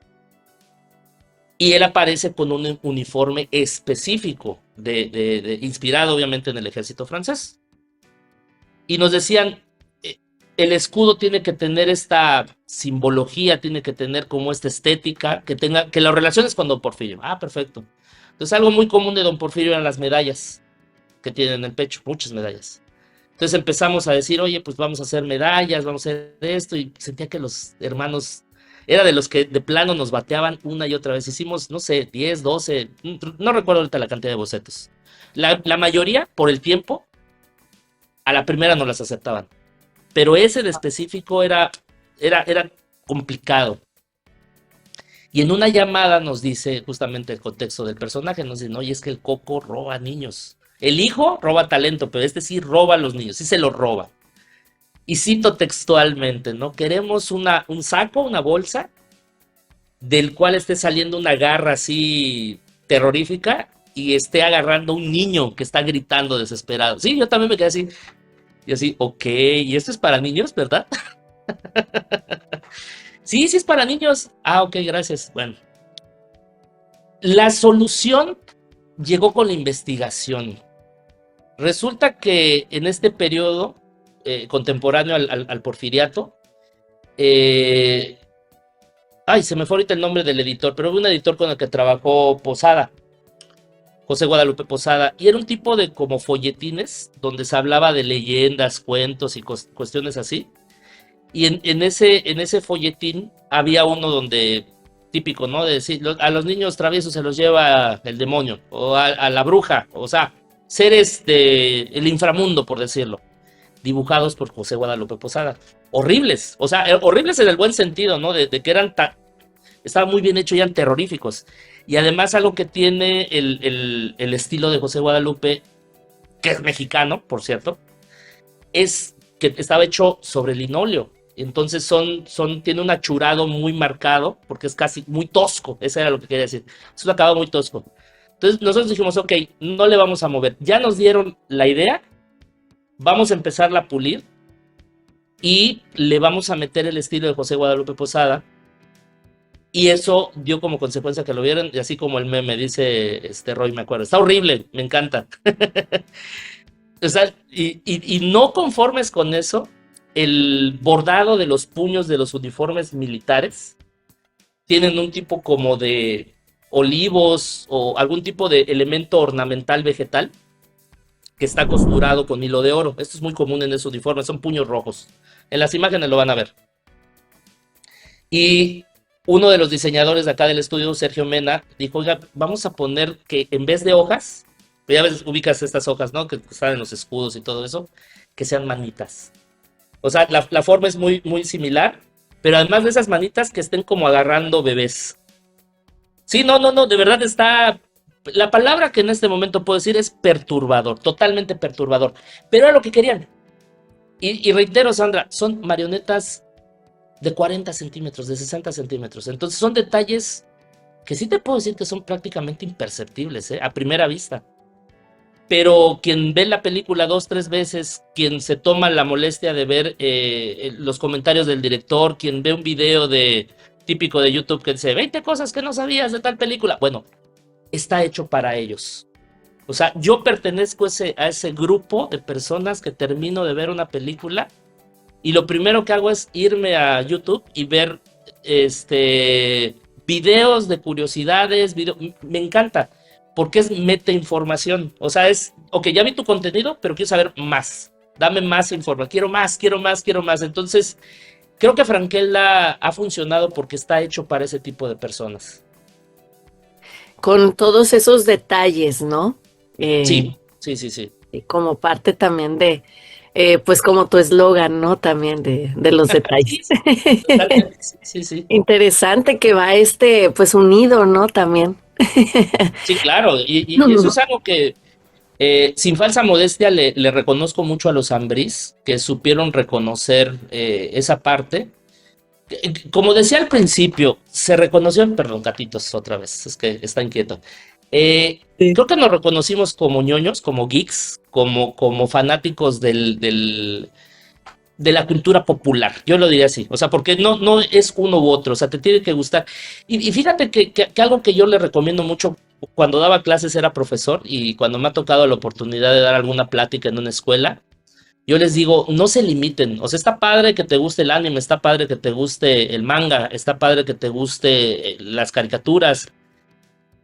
Speaker 2: Y él aparece con un uniforme específico, inspirado obviamente en el ejército francés. Y nos decían, el escudo tiene que tener esta simbología, tiene que tener como esta estética, que lo relaciones con Don Porfirio. Ah, perfecto. Entonces algo muy común de Don Porfirio eran las medallas que tiene en el pecho, muchas medallas. Entonces empezamos a decir, oye, pues vamos a hacer medallas, vamos a hacer esto, y sentía que los hermanos, era de los que de plano nos bateaban una y otra vez. Hicimos, no sé, 10, 12, no recuerdo ahorita la cantidad de bocetos. La mayoría, por el tiempo, a la primera no las aceptaban. Pero ese de específico era complicado. Y en una llamada nos dice justamente el contexto del personaje, nos dicen, oye, es que el Coco roba niños. El hijo roba talento, pero este sí roba a los niños, sí se los roba. Y cito textualmente, ¿no? Queremos un saco, una bolsa, del cual esté saliendo una garra así terrorífica y esté agarrando a un niño que está gritando desesperado. Sí, yo también me quedé así. Y así, ok, y esto es para niños, ¿verdad? Sí, sí es para niños. Ah, ok, gracias. Bueno. La solución llegó con la investigación. Resulta que en este periodo contemporáneo al porfiriato, se me fue ahorita el nombre del editor, pero hubo un editor con el que trabajó Posada, José Guadalupe Posada, y era un tipo de como folletines donde se hablaba de leyendas, cuentos y cuestiones así. Y en ese folletín había uno donde, típico, ¿no? De decir, a los niños traviesos se los lleva el demonio, o a la bruja, o sea, seres del inframundo, por decirlo, dibujados por José Guadalupe Posada. Horribles, o sea, horribles en el buen sentido, ¿no? De que estaban muy bien hechos y eran terroríficos. Y además algo que tiene el estilo de José Guadalupe, que es mexicano, por cierto, es que estaba hecho sobre linóleo. Entonces tiene un achurado muy marcado, porque es casi muy tosco. Eso era lo que quería decir. Es un acabado muy tosco. Entonces nosotros dijimos, ok, no le vamos a mover. Ya nos dieron la idea, vamos a empezarla a pulir y le vamos a meter el estilo de José Guadalupe Posada. Y eso dio como consecuencia que lo vieron, y así como el meme dice Roy, me acuerdo. Está horrible, me encanta. O sea, y no conformes con eso, el bordado de los puños de los uniformes militares tienen un tipo como de olivos o algún tipo de elemento ornamental vegetal que está costurado con hilo de oro. Esto es muy común en esos uniformes, son puños rojos. En las imágenes lo van a ver. Y uno de los diseñadores de acá del estudio, Sergio Mena, dijo, oiga, vamos a poner que en vez de hojas, ya ves, ubicas estas hojas, ¿no? Que están en los escudos y todo eso, que sean manitas. O sea, la forma es muy, muy similar, pero además de esas manitas que estén como agarrando bebés. Sí, no, de verdad está... La palabra que en este momento puedo decir es perturbador, totalmente perturbador. Pero era lo que querían. Y reitero, Sandra, son marionetas de 40 centímetros, de 60 centímetros. Entonces son detalles que sí te puedo decir que son prácticamente imperceptibles, a primera vista. Pero quien ve la película 2, 3 veces, quien se toma la molestia de ver los comentarios del director, quien ve un video típico de YouTube que dice 20 cosas que no sabías de tal película, bueno, está hecho para ellos. O sea, yo pertenezco a ese grupo de personas que termino de ver una película y lo primero que hago es irme a YouTube y ver videos de curiosidades, me encanta, porque es meta información. O sea, ok, ya vi tu contenido, pero quiero saber más. Dame más información, quiero más. Entonces, creo que Franquella ha funcionado porque está hecho para ese tipo de personas.
Speaker 3: Con todos esos detalles, ¿no?
Speaker 2: Sí.
Speaker 3: Y como parte también de, pues como tu eslogan, ¿no? También de los detalles.
Speaker 2: Sí.
Speaker 3: Interesante que va pues unido, ¿no? También.
Speaker 2: Sí, claro. Y eso es algo que, sin falsa modestia, le reconozco mucho a los Ambriz, que supieron reconocer esa parte. Como decía al principio, se reconoció, perdón, gatitos, otra vez, es que está inquieto. Sí. Creo que nos reconocimos como ñoños, como geeks, como fanáticos de la cultura popular, yo lo diría así, o sea, porque no es uno u otro, o sea, te tiene que gustar. Y fíjate que algo que yo le recomiendo mucho cuando daba clases, era profesor, y cuando me ha tocado la oportunidad de dar alguna plática en una escuela, yo les digo, no se limiten. O sea, está padre que te guste el anime, está padre que te guste el manga, está padre que te guste las caricaturas,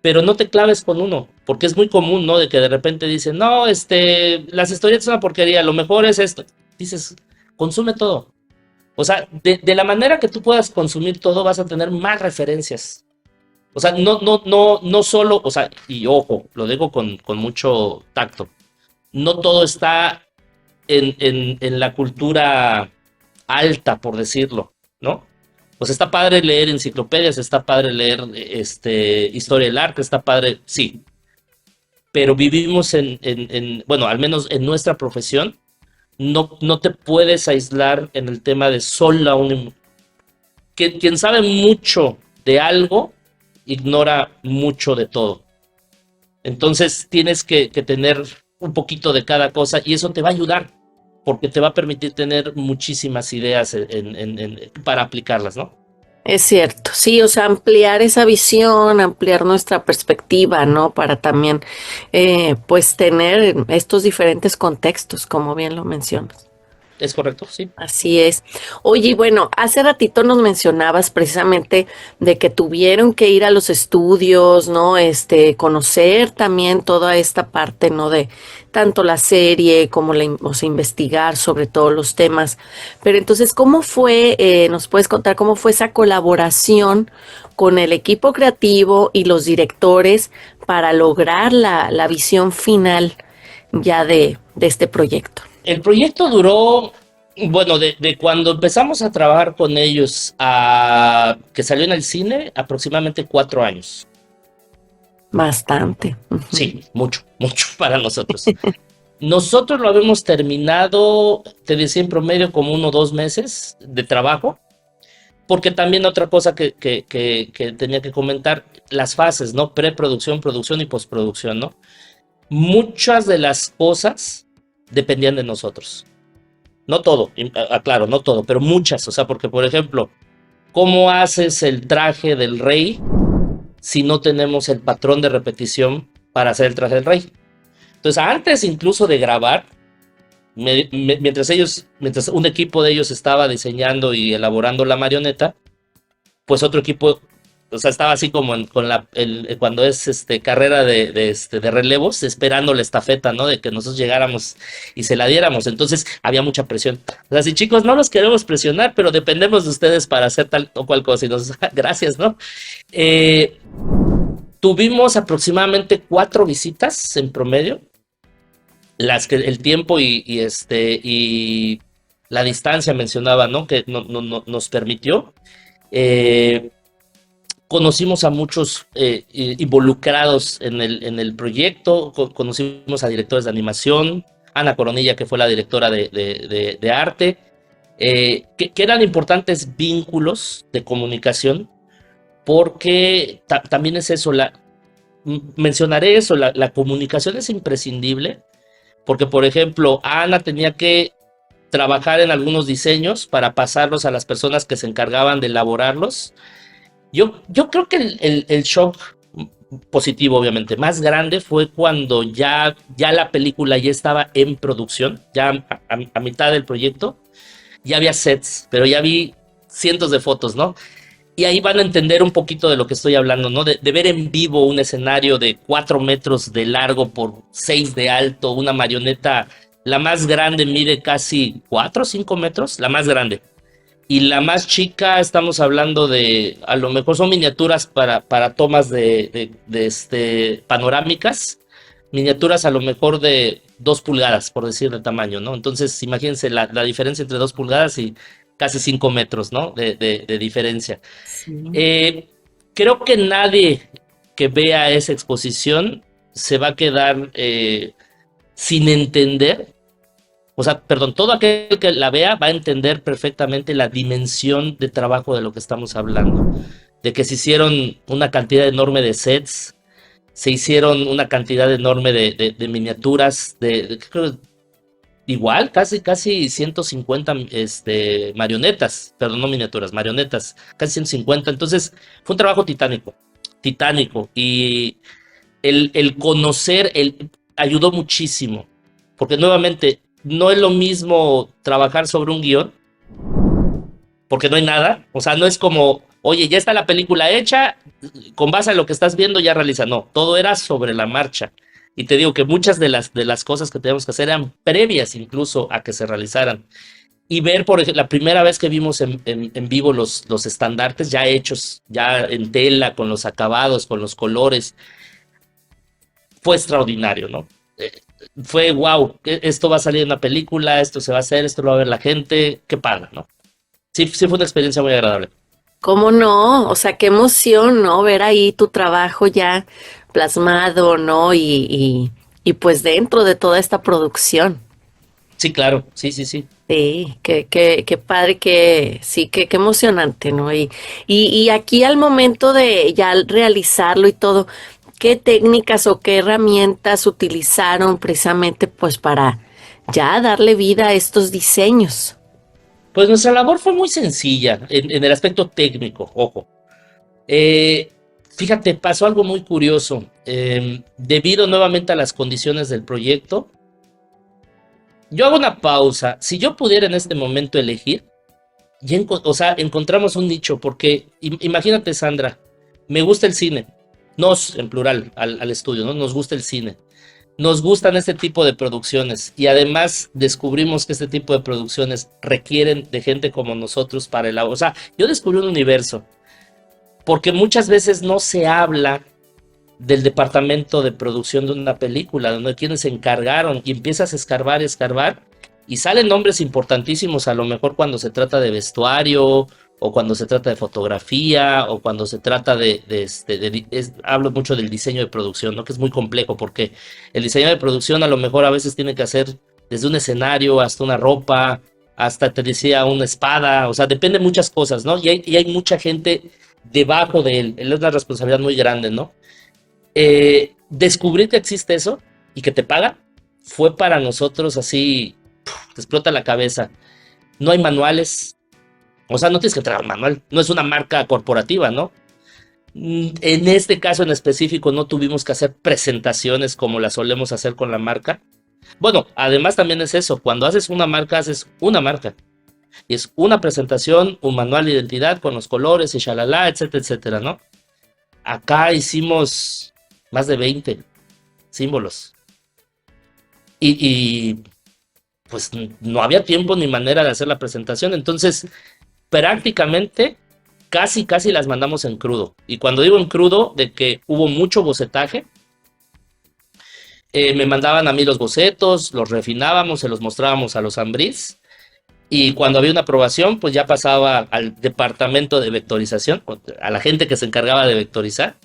Speaker 2: pero no te claves con uno, porque es muy común, ¿no? De que de repente dicen, no, las historietas son una porquería, lo mejor es esto. Dices, consume todo. O sea, de la manera que tú puedas consumir todo, vas a tener más referencias. O sea, no solo, o sea, y ojo, lo digo con mucho tacto, no todo está en la cultura alta, por decirlo, ¿no? Pues está padre leer enciclopedias, está padre leer historia del arte, está padre, sí. Pero vivimos bueno, al menos en nuestra profesión, no te puedes aislar en el tema de solo quien sabe mucho de algo, ignora mucho de todo. Entonces tienes que tener un poquito de cada cosa y eso te va a ayudar, porque te va a permitir tener muchísimas ideas para aplicarlas, ¿no?
Speaker 3: Es cierto, sí, o sea, ampliar esa visión, ampliar nuestra perspectiva, ¿no? Para también, pues, tener estos diferentes contextos, como bien lo mencionas.
Speaker 2: ¿Es correcto? Sí.
Speaker 3: Así es. Oye, bueno, hace ratito nos mencionabas precisamente de que tuvieron que ir a los estudios, ¿no? Conocer también toda esta parte, ¿no? De tanto la serie como o sea, investigar sobre todos los temas. Pero entonces, ¿cómo fue, nos puedes contar cómo fue esa colaboración con el equipo creativo y los directores para lograr la visión final ya de este proyecto?
Speaker 2: El proyecto duró, bueno, de cuando empezamos a trabajar con ellos a que salió en el cine, aproximadamente 4 años.
Speaker 3: Bastante. Ujú.
Speaker 2: Sí, mucho, mucho para nosotros. Nosotros lo habíamos terminado, te decía, en promedio como 1 o 2 meses de trabajo, porque también otra cosa que tenía que comentar, las fases, ¿no? Preproducción, producción y postproducción, ¿no? Muchas de las cosas dependían de nosotros. No todo, aclaro, no todo, pero muchas. O sea, porque, por ejemplo, ¿cómo haces el traje del rey si no tenemos el patrón de repetición para hacer el traje del rey? Entonces, antes incluso de grabar, mientras un equipo de ellos estaba diseñando y elaborando la marioneta, pues otro equipo, o sea, estaba así como cuando es carrera de relevos, esperando la estafeta, ¿no? De que nosotros llegáramos y se la diéramos. Entonces había mucha presión. O sea, sí, chicos, no los queremos presionar, pero dependemos de ustedes para hacer tal o cual cosa. Y gracias, ¿no? Tuvimos aproximadamente 4 visitas en promedio, las que el tiempo y la distancia mencionaba, ¿no? Que nos permitió. Conocimos a muchos involucrados en el proyecto, conocimos a directores de animación, Ana Coronilla, que fue la directora de arte, que eran importantes vínculos de comunicación, porque también es eso, mencionaré eso, la comunicación es imprescindible, porque por ejemplo, Ana tenía que trabajar en algunos diseños para pasarlos a las personas que se encargaban de elaborarlos. Yo creo que el shock positivo, obviamente, más grande fue cuando ya la película ya estaba en producción, ya a mitad del proyecto, ya había sets, pero ya vi cientos de fotos, ¿no? Y ahí van a entender un poquito de lo que estoy hablando, ¿no? De ver en vivo un escenario de 4 metros de largo por 6 de alto, una marioneta, la más grande mide casi 4 o 5 metros, la más grande. Y la más chica, estamos hablando de, a lo mejor son miniaturas para tomas de panorámicas, miniaturas a lo mejor de 2 pulgadas, por decir de tamaño, ¿no? Entonces, imagínense la diferencia entre 2 pulgadas y casi 5 metros, ¿no? De diferencia.
Speaker 3: Sí.
Speaker 2: Creo que nadie que vea esa exposición se va a quedar sin entender. O sea, perdón, todo aquel que la vea va a entender perfectamente la dimensión de trabajo de lo que estamos hablando. De que se hicieron una cantidad enorme de sets, se hicieron una cantidad enorme de miniaturas, creo, igual, casi 150 marionetas, perdón, no miniaturas, marionetas, casi 150. Entonces, fue un trabajo titánico. Y el conocer, ayudó muchísimo. Porque nuevamente, no es lo mismo trabajar sobre un guión, porque no hay nada. O sea, no es como, oye, ya está la película hecha, con base a lo que estás viendo ya realiza. No, todo era sobre la marcha. Y te digo que muchas de las cosas que teníamos que hacer eran previas incluso a que se realizaran. Y ver, por ejemplo, la primera vez que vimos en vivo los estandartes ya hechos, ya en tela, con los acabados, con los colores, fue extraordinario, ¿no? Fue wow, esto va a salir en una película, esto se va a hacer, esto lo va a ver la gente, qué padre, ¿no? Sí, sí fue una experiencia muy agradable.
Speaker 3: ¿Cómo no? O sea, qué emoción, ¿no? Ver ahí tu trabajo ya plasmado, ¿no? Y pues dentro de toda esta producción.
Speaker 2: Sí, claro, sí.
Speaker 3: Sí, qué padre, sí, qué emocionante, ¿no? Y aquí al momento de ya realizarlo y todo, ¿qué técnicas o qué herramientas utilizaron precisamente pues para ya darle vida a estos diseños?
Speaker 2: Pues nuestra labor fue muy sencilla en el aspecto técnico, ojo. Eh, Fíjate, pasó algo muy curioso. Debido nuevamente a las condiciones del proyecto, yo hago una pausa. Si yo pudiera en este momento elegir, o sea, encontramos un nicho, porque imagínate, Sandra, me gusta el cine, nos, en plural, al estudio, ¿no? Nos gusta el cine, nos gustan este tipo de producciones y además descubrimos que este tipo de producciones requieren de gente como nosotros para o sea, yo descubrí un universo, porque muchas veces no se habla del departamento de producción de una película, donde quienes se encargaron, y empiezas a escarbar y salen nombres importantísimos, a lo mejor cuando se trata de vestuario o cuando se trata de fotografía, o cuando se trata hablo mucho del diseño de producción, ¿no? Que es muy complejo, porque el diseño de producción a lo mejor a veces tiene que hacer desde un escenario hasta una ropa, hasta te decía una espada, o sea, depende de muchas cosas, ¿no? Y hay mucha gente debajo de él, es una responsabilidad muy grande, ¿no? Descubrir que existe eso y que te pagan fue para nosotros así, te explota la cabeza. No hay manuales, o sea, no tienes que traer un manual, no es una marca corporativa, ¿no? En este caso en específico no tuvimos que hacer presentaciones como las solemos hacer con la marca. Bueno, además también es eso, cuando haces una marca, haces una marca. Y es una presentación, un manual de identidad con los colores y shalala, etcétera, etcétera, ¿no? Acá hicimos más de 20 símbolos. Y pues no había tiempo ni manera de hacer la presentación. Entonces, prácticamente, casi las mandamos en crudo. Y cuando digo en crudo, de que hubo mucho bocetaje, me mandaban a mí los bocetos, los refinábamos, se los mostrábamos a los Ambriz. Y cuando había una aprobación, pues ya pasaba al departamento de vectorización, a la gente que se encargaba de vectorizar.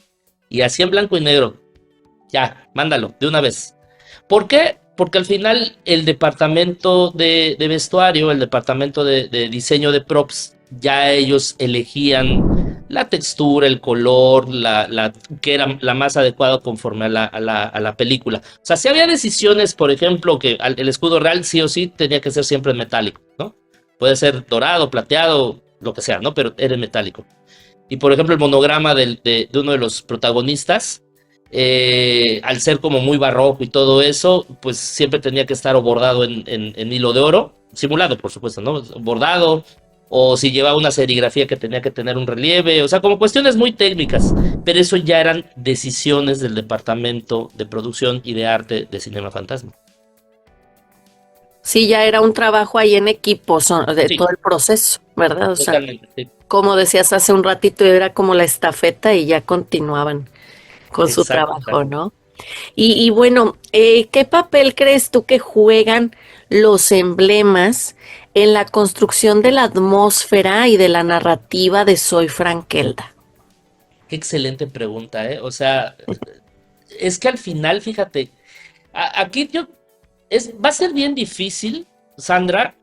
Speaker 2: Y así en blanco y negro. Ya, mándalo, de una vez. ¿Por qué? Porque al final el departamento de vestuario, el departamento de diseño de props, ya ellos elegían la textura, el color, que era la más adecuada conforme a la película. O sea, si había decisiones, por ejemplo, que el escudo real sí o sí tenía que ser siempre metálico, ¿no? Puede ser dorado, plateado, lo que sea, ¿no? Pero era metálico. Y por ejemplo, el monograma de uno de los protagonistas, al ser como muy barroco y todo eso, pues siempre tenía que estar o bordado en hilo de oro, simulado por supuesto, ¿no? Bordado, o si llevaba una serigrafía que tenía que tener un relieve, o sea, como cuestiones muy técnicas, pero eso ya eran decisiones del departamento de producción y de arte de Cinema Fantasma.
Speaker 3: Sí, ya era un trabajo ahí en equipo, de
Speaker 2: Sí,
Speaker 3: todo el proceso, ¿verdad? O sea,
Speaker 2: totalmente, sí.
Speaker 3: como decías hace un ratito, era como la estafeta y ya continuaban con su
Speaker 2: Exacto,
Speaker 3: trabajo,
Speaker 2: exacto.
Speaker 3: ¿no? Y bueno, ¿qué papel crees tú que juegan los emblemas en la construcción de la atmósfera y de la narrativa de Soy Frankelda?
Speaker 2: Qué excelente pregunta, ¿eh? O sea, es que al final, fíjate, aquí va a ser bien difícil, Sandra,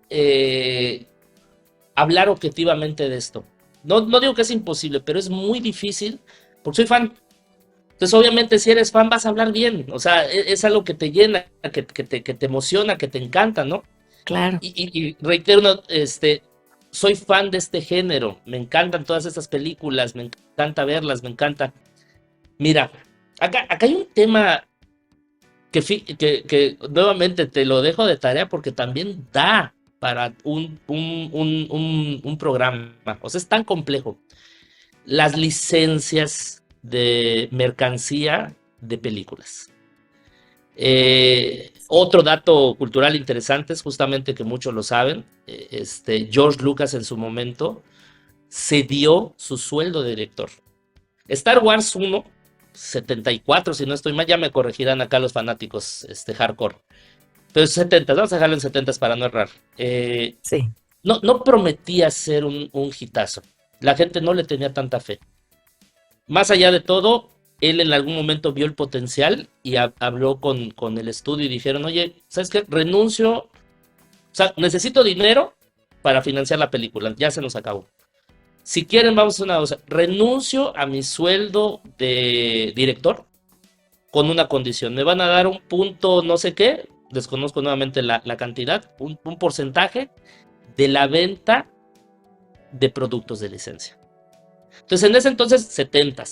Speaker 2: hablar objetivamente de esto. No digo que es imposible, pero es muy difícil porque soy fan. Entonces, obviamente, si eres fan, vas a hablar bien. O sea, es algo que te llena, que te emociona, que te encanta, ¿no?
Speaker 3: Claro.
Speaker 2: Y reitero, soy fan de este género. Me encantan todas estas películas, me encanta verlas, me encanta. Mira, acá hay un tema que nuevamente te lo dejo de tarea porque también da para un programa. O sea, es tan complejo. Las licencias de mercancía de películas. Otro dato cultural interesante es justamente que muchos lo saben. George Lucas en su momento se dio su sueldo de director. Star Wars 1, 74, si no estoy mal, ya me corregirán acá los fanáticos hardcore. Pero 70, vamos a dejarlo en 70 para no errar.
Speaker 3: Sí.
Speaker 2: No prometía ser un hitazo. La gente no le tenía tanta fe. Más allá de todo, él en algún momento vio el potencial y habló con el estudio y dijeron, oye, ¿sabes qué? Renuncio, o sea, necesito dinero para financiar la película, ya se nos acabó. Si quieren, vamos a hacer una cosa, renuncio a mi sueldo de director con una condición, me van a dar un punto no sé qué, desconozco nuevamente la cantidad, un porcentaje de la venta de productos de licencia. Entonces, en ese entonces, 70.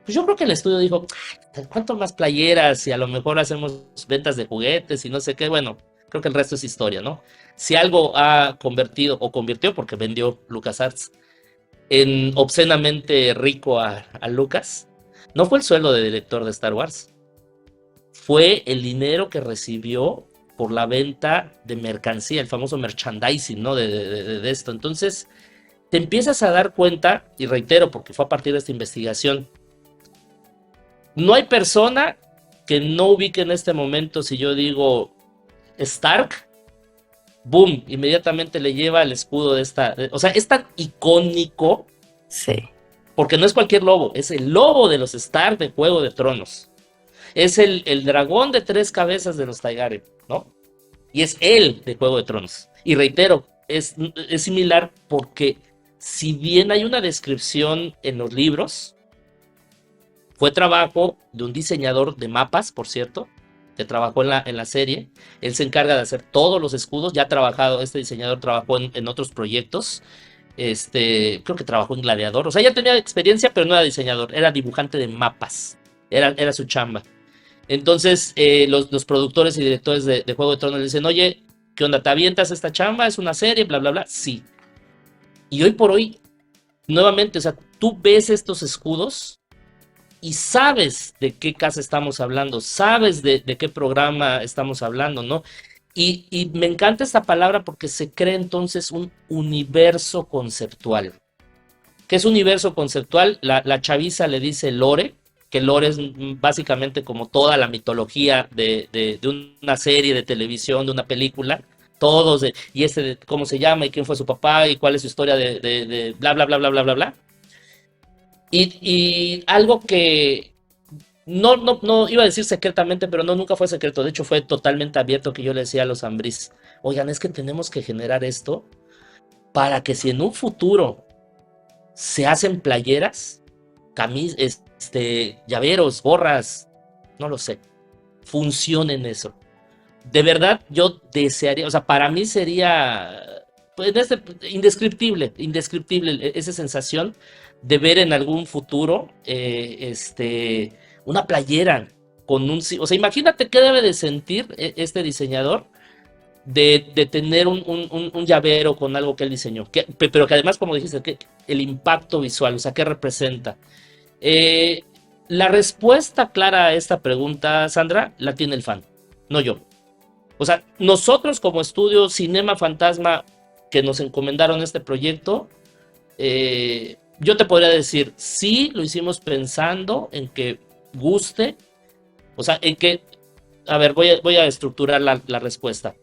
Speaker 2: Pues yo creo que el estudio dijo, ¿cuánto más playeras? Y a lo mejor hacemos ventas de juguetes y no sé qué. Bueno, creo que el resto es historia, ¿no? Si algo ha convertido, o convirtió, porque vendió LucasArts, en obscenamente rico a Lucas, no fue el sueldo de director de Star Wars. Fue el dinero que recibió por la venta de mercancía, el famoso merchandising, ¿no? De esto. Entonces, te empiezas a dar cuenta, y reitero, porque fue a partir de esta investigación, no hay persona que no ubique en este momento, si yo digo Stark, boom, inmediatamente le lleva el escudo de o sea, es tan icónico
Speaker 3: Sí.
Speaker 2: porque no es cualquier lobo, es el lobo de los Stark de Juego de Tronos. Es el dragón de 3 cabezas de los Targaryen, ¿no? Y es él de Juego de Tronos. Y reitero, es similar porque si bien hay una descripción en los libros, fue trabajo de un diseñador de mapas, por cierto, que trabajó en la serie. Él se encarga de hacer todos los escudos. Ya ha trabajado, este diseñador trabajó en otros proyectos. Creo que trabajó en Gladiador. O sea, ya tenía experiencia, pero no era diseñador, era dibujante de mapas. Era su chamba. Entonces, los productores y directores de Juego de Tronos le dicen, oye, ¿qué onda? ¿Te avientas esta chamba? ¿Es una serie? Bla, bla, bla. Sí. Y hoy por hoy, nuevamente, o sea, tú ves estos escudos y sabes de qué casa estamos hablando, sabes de qué programa estamos hablando, ¿no? Y me encanta esta palabra porque se crea entonces un universo conceptual. ¿Qué es universo conceptual? La chaviza le dice lore, que lore es básicamente como toda la mitología de una serie de televisión, de una película, todos, cómo se llama y quién fue su papá y cuál es su historia de bla, bla, bla, bla, bla, bla, bla. Y algo que no iba a decir secretamente, pero no, nunca fue secreto. De hecho, fue totalmente abierto que yo le decía a los Ambriz, oigan, es que tenemos que generar esto para que si en un futuro se hacen playeras, llaveros, gorras, no lo sé, funcionen eso. De verdad, yo desearía, o sea, para mí sería pues, indescriptible esa sensación de ver en algún futuro una playera con o sea, imagínate qué debe de sentir este diseñador de tener un llavero con algo que él diseñó, pero que además, como dijiste, el impacto visual, o sea, ¿qué representa? La respuesta clara a esta pregunta, Sandra, la tiene el fan, no yo. O sea, nosotros como estudio Cinema Fantasma que nos encomendaron este proyecto, yo te podría decir, sí, lo hicimos pensando en que guste, o sea, en que, a ver, voy a estructurar la respuesta.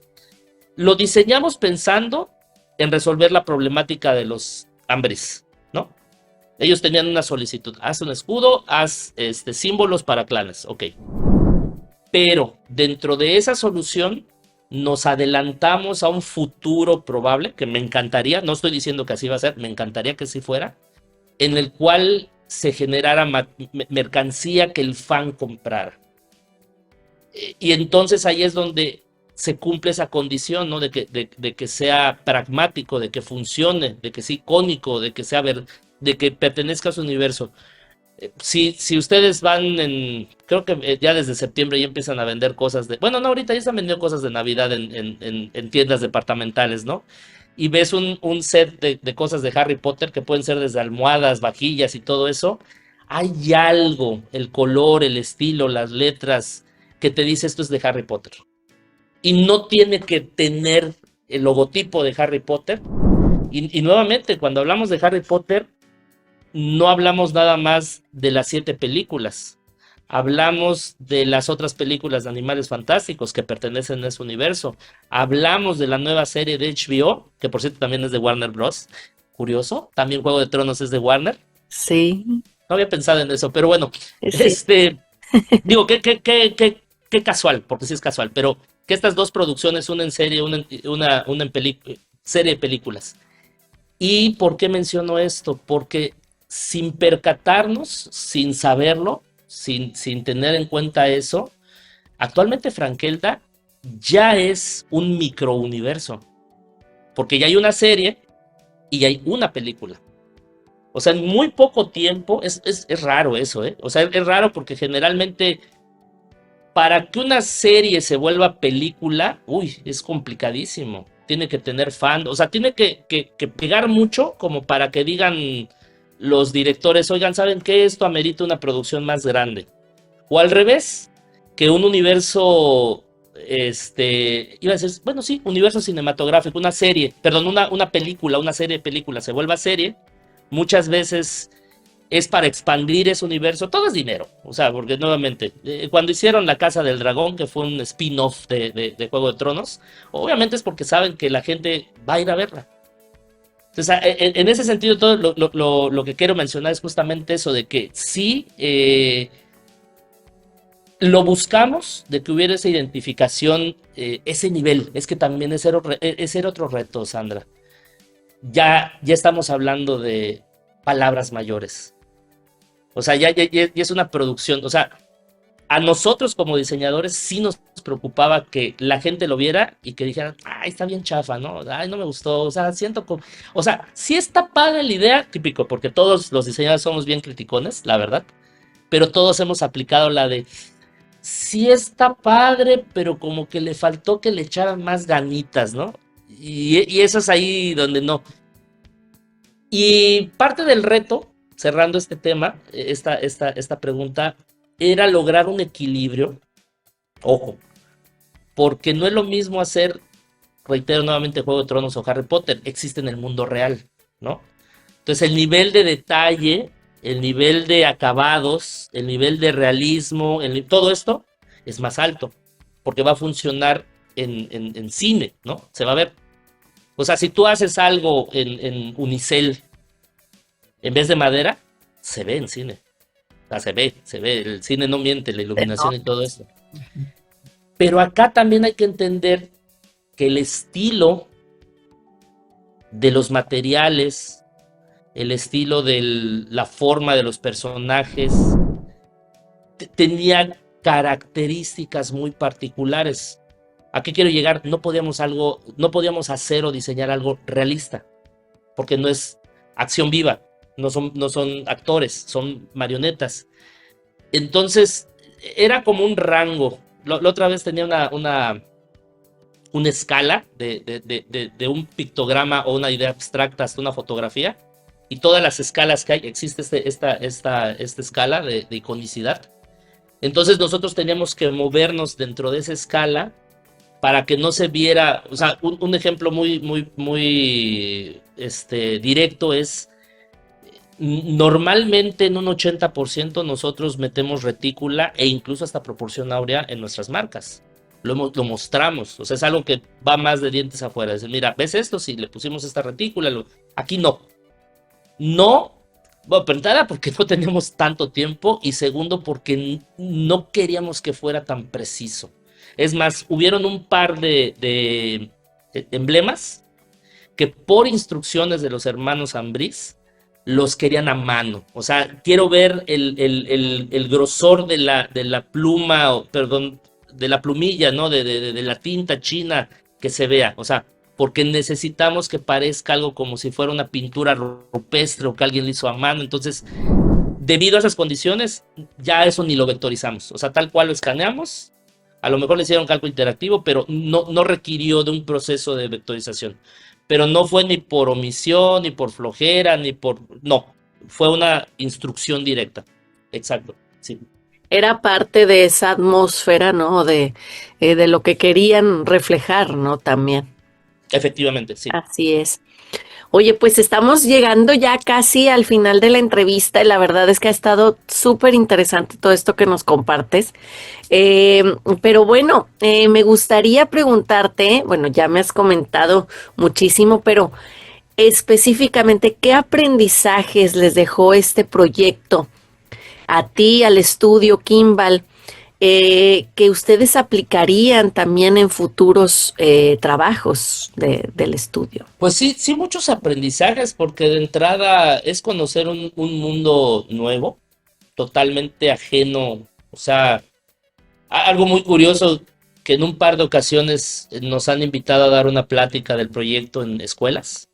Speaker 2: Lo diseñamos pensando en resolver la problemática de los Ambriz, ¿no? Ellos tenían una solicitud, haz un escudo, haz símbolos para clanes, ok. Pero dentro de esa solución nos adelantamos a un futuro probable, que me encantaría, no estoy diciendo que así va a ser, me encantaría que así fuera, en el cual se generara mercancía que el fan comprara. Y entonces ahí es donde se cumple esa condición, ¿no? De que sea pragmático, de que funcione, de que sea icónico, de que pertenezca a su universo. Si ustedes van creo que ya desde septiembre ya empiezan a vender cosas bueno, no, ahorita ya están vendiendo cosas de Navidad en tiendas departamentales, ¿no? Y ves un set de cosas de Harry Potter que pueden ser desde almohadas, vajillas y todo eso. Hay algo, el color, el estilo, las letras, que te dice esto es de Harry Potter. Y no tiene que tener el logotipo de Harry Potter. Y nuevamente, cuando hablamos de Harry Potter, no hablamos nada más de las 7 películas. Hablamos de las otras películas de Animales Fantásticos que pertenecen a ese universo. Hablamos de la nueva serie de HBO, que por cierto también es de Warner Bros. Curioso, también Juego de Tronos es de Warner.
Speaker 3: Sí.
Speaker 2: No había pensado en eso, pero bueno,
Speaker 3: Sí.
Speaker 2: digo, qué casual, porque sí es casual, pero que estas dos producciones, una en serie, una en serie de películas. ¿Y por qué menciono esto? Porque sin percatarnos, sin saberlo, sin tener en cuenta eso, actualmente Frankelda ya es un microuniverso, porque ya hay una serie y ya hay una película. O sea, en muy poco tiempo, es raro eso, ¿eh? O sea, es raro porque generalmente para que una serie se vuelva película, es complicadísimo. Tiene que tener fan, o sea, tiene que pegar mucho como para que digan los directores, oigan, ¿saben qué? Esto amerita una producción más grande. O al revés, que un universo, iba a decir, bueno, sí, universo cinematográfico, una serie, perdón, una película, una serie de películas se vuelva serie, muchas veces es para expandir ese universo, todo es dinero, o sea, porque nuevamente, cuando hicieron La Casa del Dragón, que fue un spin-off de Juego de Tronos, obviamente es porque saben que la gente va a ir a verla. Entonces, en ese sentido, todo lo que quiero mencionar es justamente eso, de que sí, lo buscamos, de que hubiera esa identificación, ese nivel, es que también ese era otro reto, Sandra. Ya estamos hablando de palabras mayores. O sea, ya es una producción. O sea, a nosotros como diseñadores sí nos preocupaba que la gente lo viera y que dijeran, ay, está bien chafa, ¿no? Ay, no me gustó. O sea, siento como... O sea, sí está padre la idea, típico, porque todos los diseñadores somos bien criticones, la verdad. Pero todos hemos aplicado la de, sí está padre, pero como que le faltó que le echaran más ganitas, ¿no? Y eso es ahí donde no. Y parte del reto, cerrando este tema, esta pregunta, era lograr un equilibrio, ojo, porque no es lo mismo hacer, reitero nuevamente, Juego de Tronos o Harry Potter, existe en el mundo real, ¿no? Entonces el nivel de detalle, el nivel de acabados, el nivel de realismo, todo esto es más alto, porque va a funcionar en cine, ¿no? Se va a ver. O sea, si tú haces algo en unicel en vez de madera, se ve en cine. O sea, se ve, el cine no miente, la iluminación y todo esto. Pero acá también hay que entender que el estilo de los materiales, el estilo de la forma de los personajes, tenía características muy particulares. ¿A qué quiero llegar? No podíamos hacer o diseñar algo realista, porque no es acción viva, no son actores, son marionetas. Entonces, era como un rango. La otra vez tenía una escala de un pictograma o una idea abstracta hasta una fotografía, y todas las escalas que hay, existe esta escala de iconicidad. Entonces nosotros teníamos que movernos dentro de esa escala para que no se viera, o sea, un ejemplo muy directo es, normalmente en un 80% nosotros metemos retícula e incluso hasta proporción áurea en nuestras marcas. Lo mostramos, o sea, es algo que va más de dientes afuera. Es, mira, ¿ves esto? Si le pusimos esta retícula, aquí no. No, bueno, pero porque no teníamos tanto tiempo, y segundo porque no queríamos que fuera tan preciso. Es más, hubieron un par de emblemas que por instrucciones de los hermanos Ambriz los querían a mano. O sea, quiero ver el grosor de la pluma, perdón, de la plumilla, ¿no? De la tinta china que se vea. O sea, porque necesitamos que parezca algo como si fuera una pintura rupestre o que alguien le hizo a mano. Entonces, debido a esas condiciones, ya eso ni lo vectorizamos. O sea, tal cual lo escaneamos. A lo mejor le hicieron cálculo interactivo, pero no requirió de un proceso de vectorización. Pero no fue ni por omisión, ni por flojera, no, fue una instrucción directa. Exacto, sí.
Speaker 3: Era parte de esa atmósfera, ¿no? De lo que querían reflejar, ¿no? También.
Speaker 2: Efectivamente, sí.
Speaker 3: Así es. Oye, pues estamos llegando ya casi al final de la entrevista y la verdad es que ha estado súper interesante todo esto que nos compartes. Pero bueno, me gustaría preguntarte, bueno, ya me has comentado muchísimo, pero específicamente, ¿qué aprendizajes les dejó este proyecto a ti, al estudio Kimball, que ustedes aplicarían también en futuros trabajos del estudio?
Speaker 2: Pues sí, sí, muchos aprendizajes, porque de entrada es conocer un mundo nuevo, totalmente ajeno. O sea, algo muy curioso, que en un par de ocasiones nos han invitado a dar una plática del proyecto en escuelas,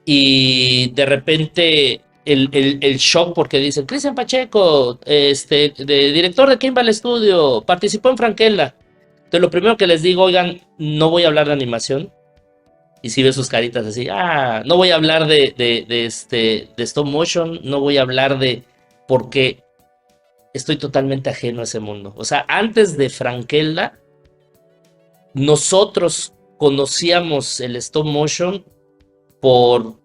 Speaker 2: y de repente el shock, porque dicen, Cristian Pacheco, director de Kimball Studio, participó en Frankelda. Entonces lo primero que les digo, oigan, no voy a hablar de animación. Y si ves sus caritas así, no voy a hablar de stop motion, no voy a hablar porque estoy totalmente ajeno a ese mundo. O sea, antes de Frankelda, nosotros conocíamos el stop motion por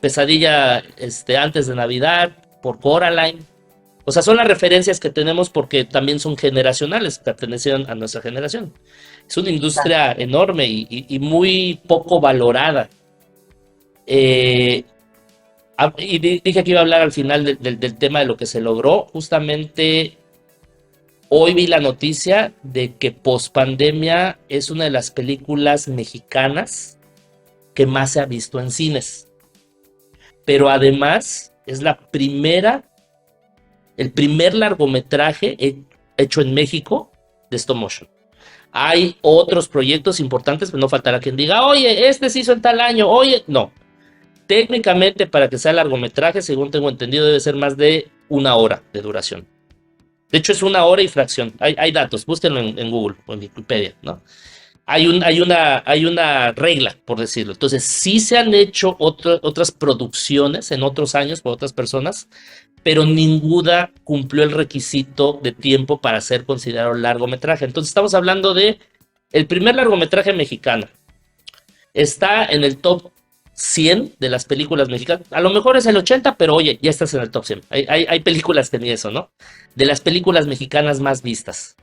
Speaker 2: Pesadilla antes de Navidad, por Coraline. O sea, son las referencias que tenemos porque también son generacionales, pertenecen a nuestra generación. Es una industria enorme y muy poco valorada. Y dije que iba a hablar al final del tema de lo que se logró. Justamente hoy vi la noticia de que Pospandemia es una de las películas mexicanas que más se ha visto en cines. Pero además es el primer largometraje hecho en México de stop motion. Hay otros proyectos importantes, pero no faltará quien diga, oye, este se hizo en tal año, oye, no. Técnicamente, para que sea largometraje, según tengo entendido, debe ser más de 1 hora de duración. De hecho, es 1 hora y fracción. Hay datos, búsquenlo en Google o en Wikipedia, ¿no? Hay una regla, por decirlo. Entonces, sí se han hecho otras producciones en otros años por otras personas, pero ninguna cumplió el requisito de tiempo para ser considerado largometraje. Entonces, estamos hablando de el primer largometraje mexicano. Está en el top 100 de las películas mexicanas. A lo mejor es el 80, pero oye, ya estás en el top 100. Hay películas que ni eso, ¿no? De las películas mexicanas más vistas.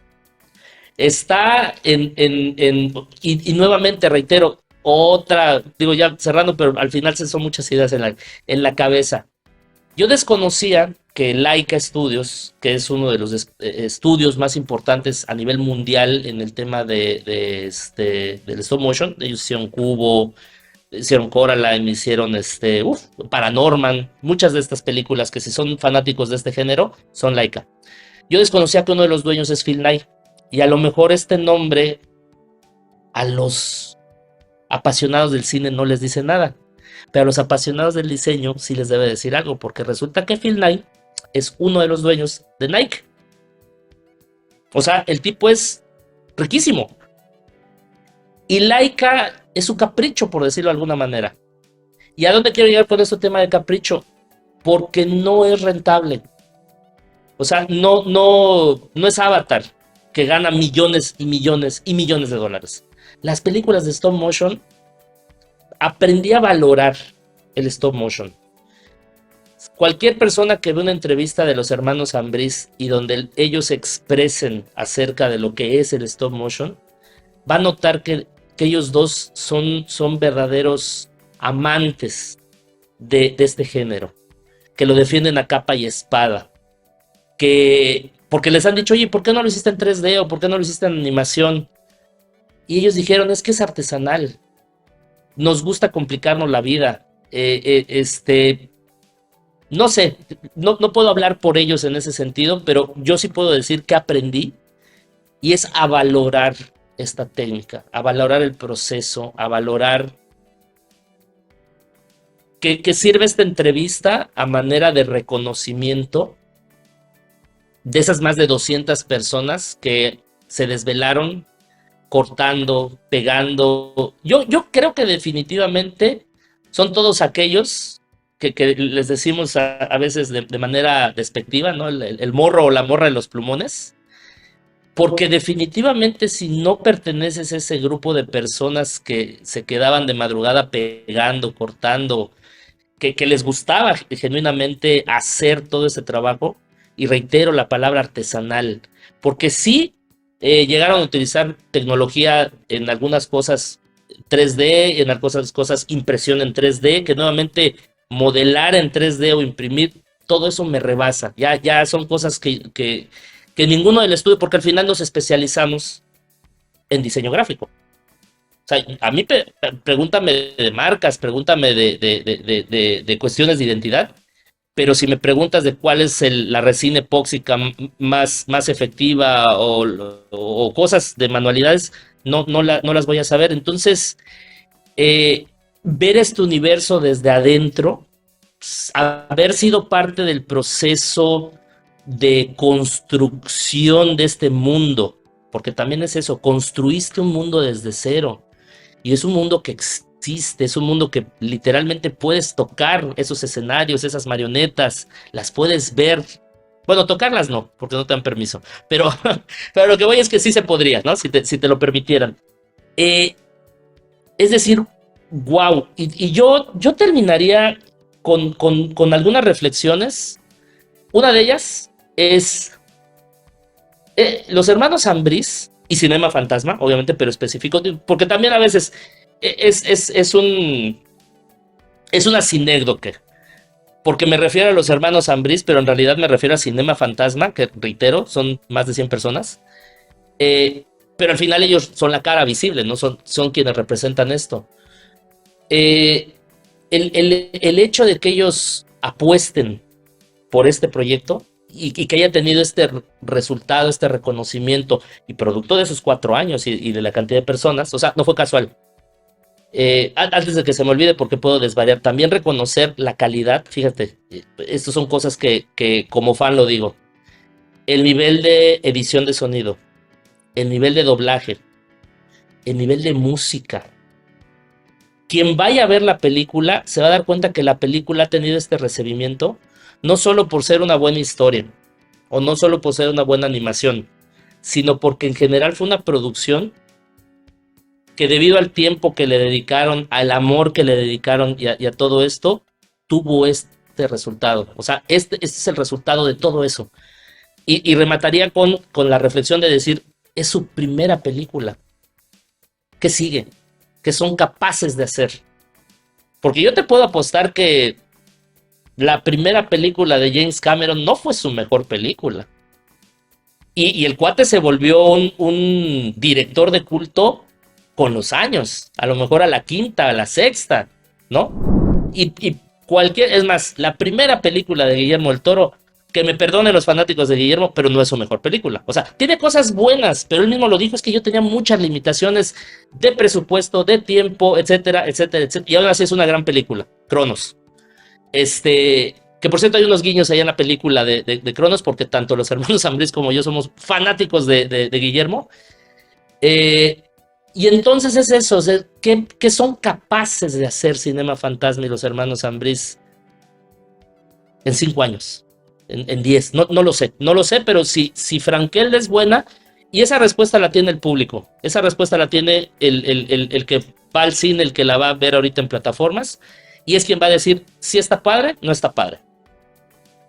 Speaker 2: Está y nuevamente reitero, otra, digo ya cerrando, pero al final se son muchas ideas en la cabeza. Yo desconocía que Laika Studios, que es uno de los estudios más importantes a nivel mundial en el tema del stop motion, ellos hicieron Cubo, hicieron Coraline, hicieron Paranorman, muchas de estas películas que si son fanáticos de este género son Laika. Yo desconocía que uno de los dueños es Phil Knight. Y a lo mejor este nombre a los apasionados del cine no les dice nada, pero a los apasionados del diseño sí les debe decir algo, porque resulta que Phil Knight es uno de los dueños de Nike. O sea, el tipo es riquísimo. Y Laika es su capricho, por decirlo de alguna manera. ¿Y a dónde quiero llegar con este tema de capricho? Porque no es rentable. O sea, no es Avatar, que gana millones y millones y millones de dólares. Las películas de stop motion, aprendí a valorar el stop motion. Cualquier persona que ve una entrevista de los hermanos Ambriz y donde ellos expresen acerca de lo que es el stop motion, va a notar que ellos dos son verdaderos amantes de este género, que lo defienden a capa y espada, porque les han dicho, oye, ¿por qué no lo hiciste en 3D o por qué no lo hiciste en animación? Y ellos dijeron, es que es artesanal, nos gusta complicarnos la vida, no sé, no puedo hablar por ellos en ese sentido, pero yo sí puedo decir que aprendí, y es a valorar esta técnica, a valorar el proceso, a valorar que sirve esta entrevista a manera de reconocimiento de esas más de 200 personas que se desvelaron cortando, pegando. Yo creo que definitivamente son todos aquellos que les decimos a veces de manera despectiva, ¿no? El morro o la morra de los plumones. Porque definitivamente si no perteneces a ese grupo de personas que se quedaban de madrugada pegando, cortando, que les gustaba genuinamente hacer todo ese trabajo, y reitero la palabra artesanal, porque sí llegaron a utilizar tecnología en algunas cosas 3D, en algunas cosas impresión en 3D, que nuevamente modelar en 3D o imprimir, todo eso me rebasa. Ya son cosas que ninguno del estudio, porque al final nos especializamos en diseño gráfico. O sea, a mí pregúntame de marcas, pregúntame de cuestiones de identidad, pero si me preguntas de cuál es la resina epóxica más efectiva o cosas de manualidades, no las voy a saber. Entonces, ver este universo desde adentro, haber sido parte del proceso de construcción de este mundo, porque también es eso, construiste un mundo desde cero, y es un mundo que existe, es un mundo que literalmente puedes tocar esos escenarios, esas marionetas, las puedes ver. Bueno, tocarlas no, porque no te dan permiso, pero lo que voy es que sí se podría, ¿no? Si te lo permitieran. Es decir, wow, y yo terminaría con algunas reflexiones. Una de ellas es los hermanos Ambriz y Cinema Fantasma, obviamente, pero específico, porque también a veces es una sinécdoque, porque me refiero a los hermanos Ambriz, pero en realidad me refiero a Cinema Fantasma, que reitero, son más de 100 personas, pero al final ellos son la cara visible, ¿no? Son quienes representan esto. El hecho de que ellos apuesten por este proyecto y que haya tenido este resultado, este reconocimiento, y producto de esos 4 años y de la cantidad de personas, o sea, no fue casual. Antes de que se me olvide, porque puedo desvariar, también reconocer la calidad. Fíjate, estas son cosas que como fan lo digo. El nivel de edición de sonido, el nivel de doblaje, el nivel de música. Quien vaya a ver la película se va a dar cuenta que la película ha tenido este recibimiento no solo por ser una buena historia o no solo por ser una buena animación, sino porque en general fue una producción que, debido al tiempo que le dedicaron, al amor que le dedicaron y a todo esto, tuvo este resultado. O sea, este es el resultado de todo eso. Y remataría con la reflexión de decir, es su primera película. ¿Qué sigue? ¿Qué son capaces de hacer? Porque yo te puedo apostar que la primera película de James Cameron no fue su mejor película. Y el cuate se volvió un director de culto con los años. A lo mejor a la quinta, a la sexta, ¿no? Y cualquier... Es más, la primera película de Guillermo del Toro, que me perdonen los fanáticos de Guillermo, pero no es su mejor película. O sea, tiene cosas buenas, pero él mismo lo dijo, es que yo tenía muchas limitaciones de presupuesto, de tiempo, etcétera, etcétera, etcétera. Y ahora sí es una gran película, Cronos. Que por cierto hay unos guiños ahí en la película de Cronos, porque tanto los hermanos Ambriz como yo somos fanáticos de Guillermo. Y entonces es eso, o sea, ¿qué son capaces de hacer Cinema Fantasma y los hermanos Ambriz en 5 años? En 10, no lo sé, pero si Frankel es buena, y esa respuesta la tiene el público, esa respuesta la tiene el que va al cine, el que la va a ver ahorita en plataformas, y es quien va a decir si está padre, no está padre.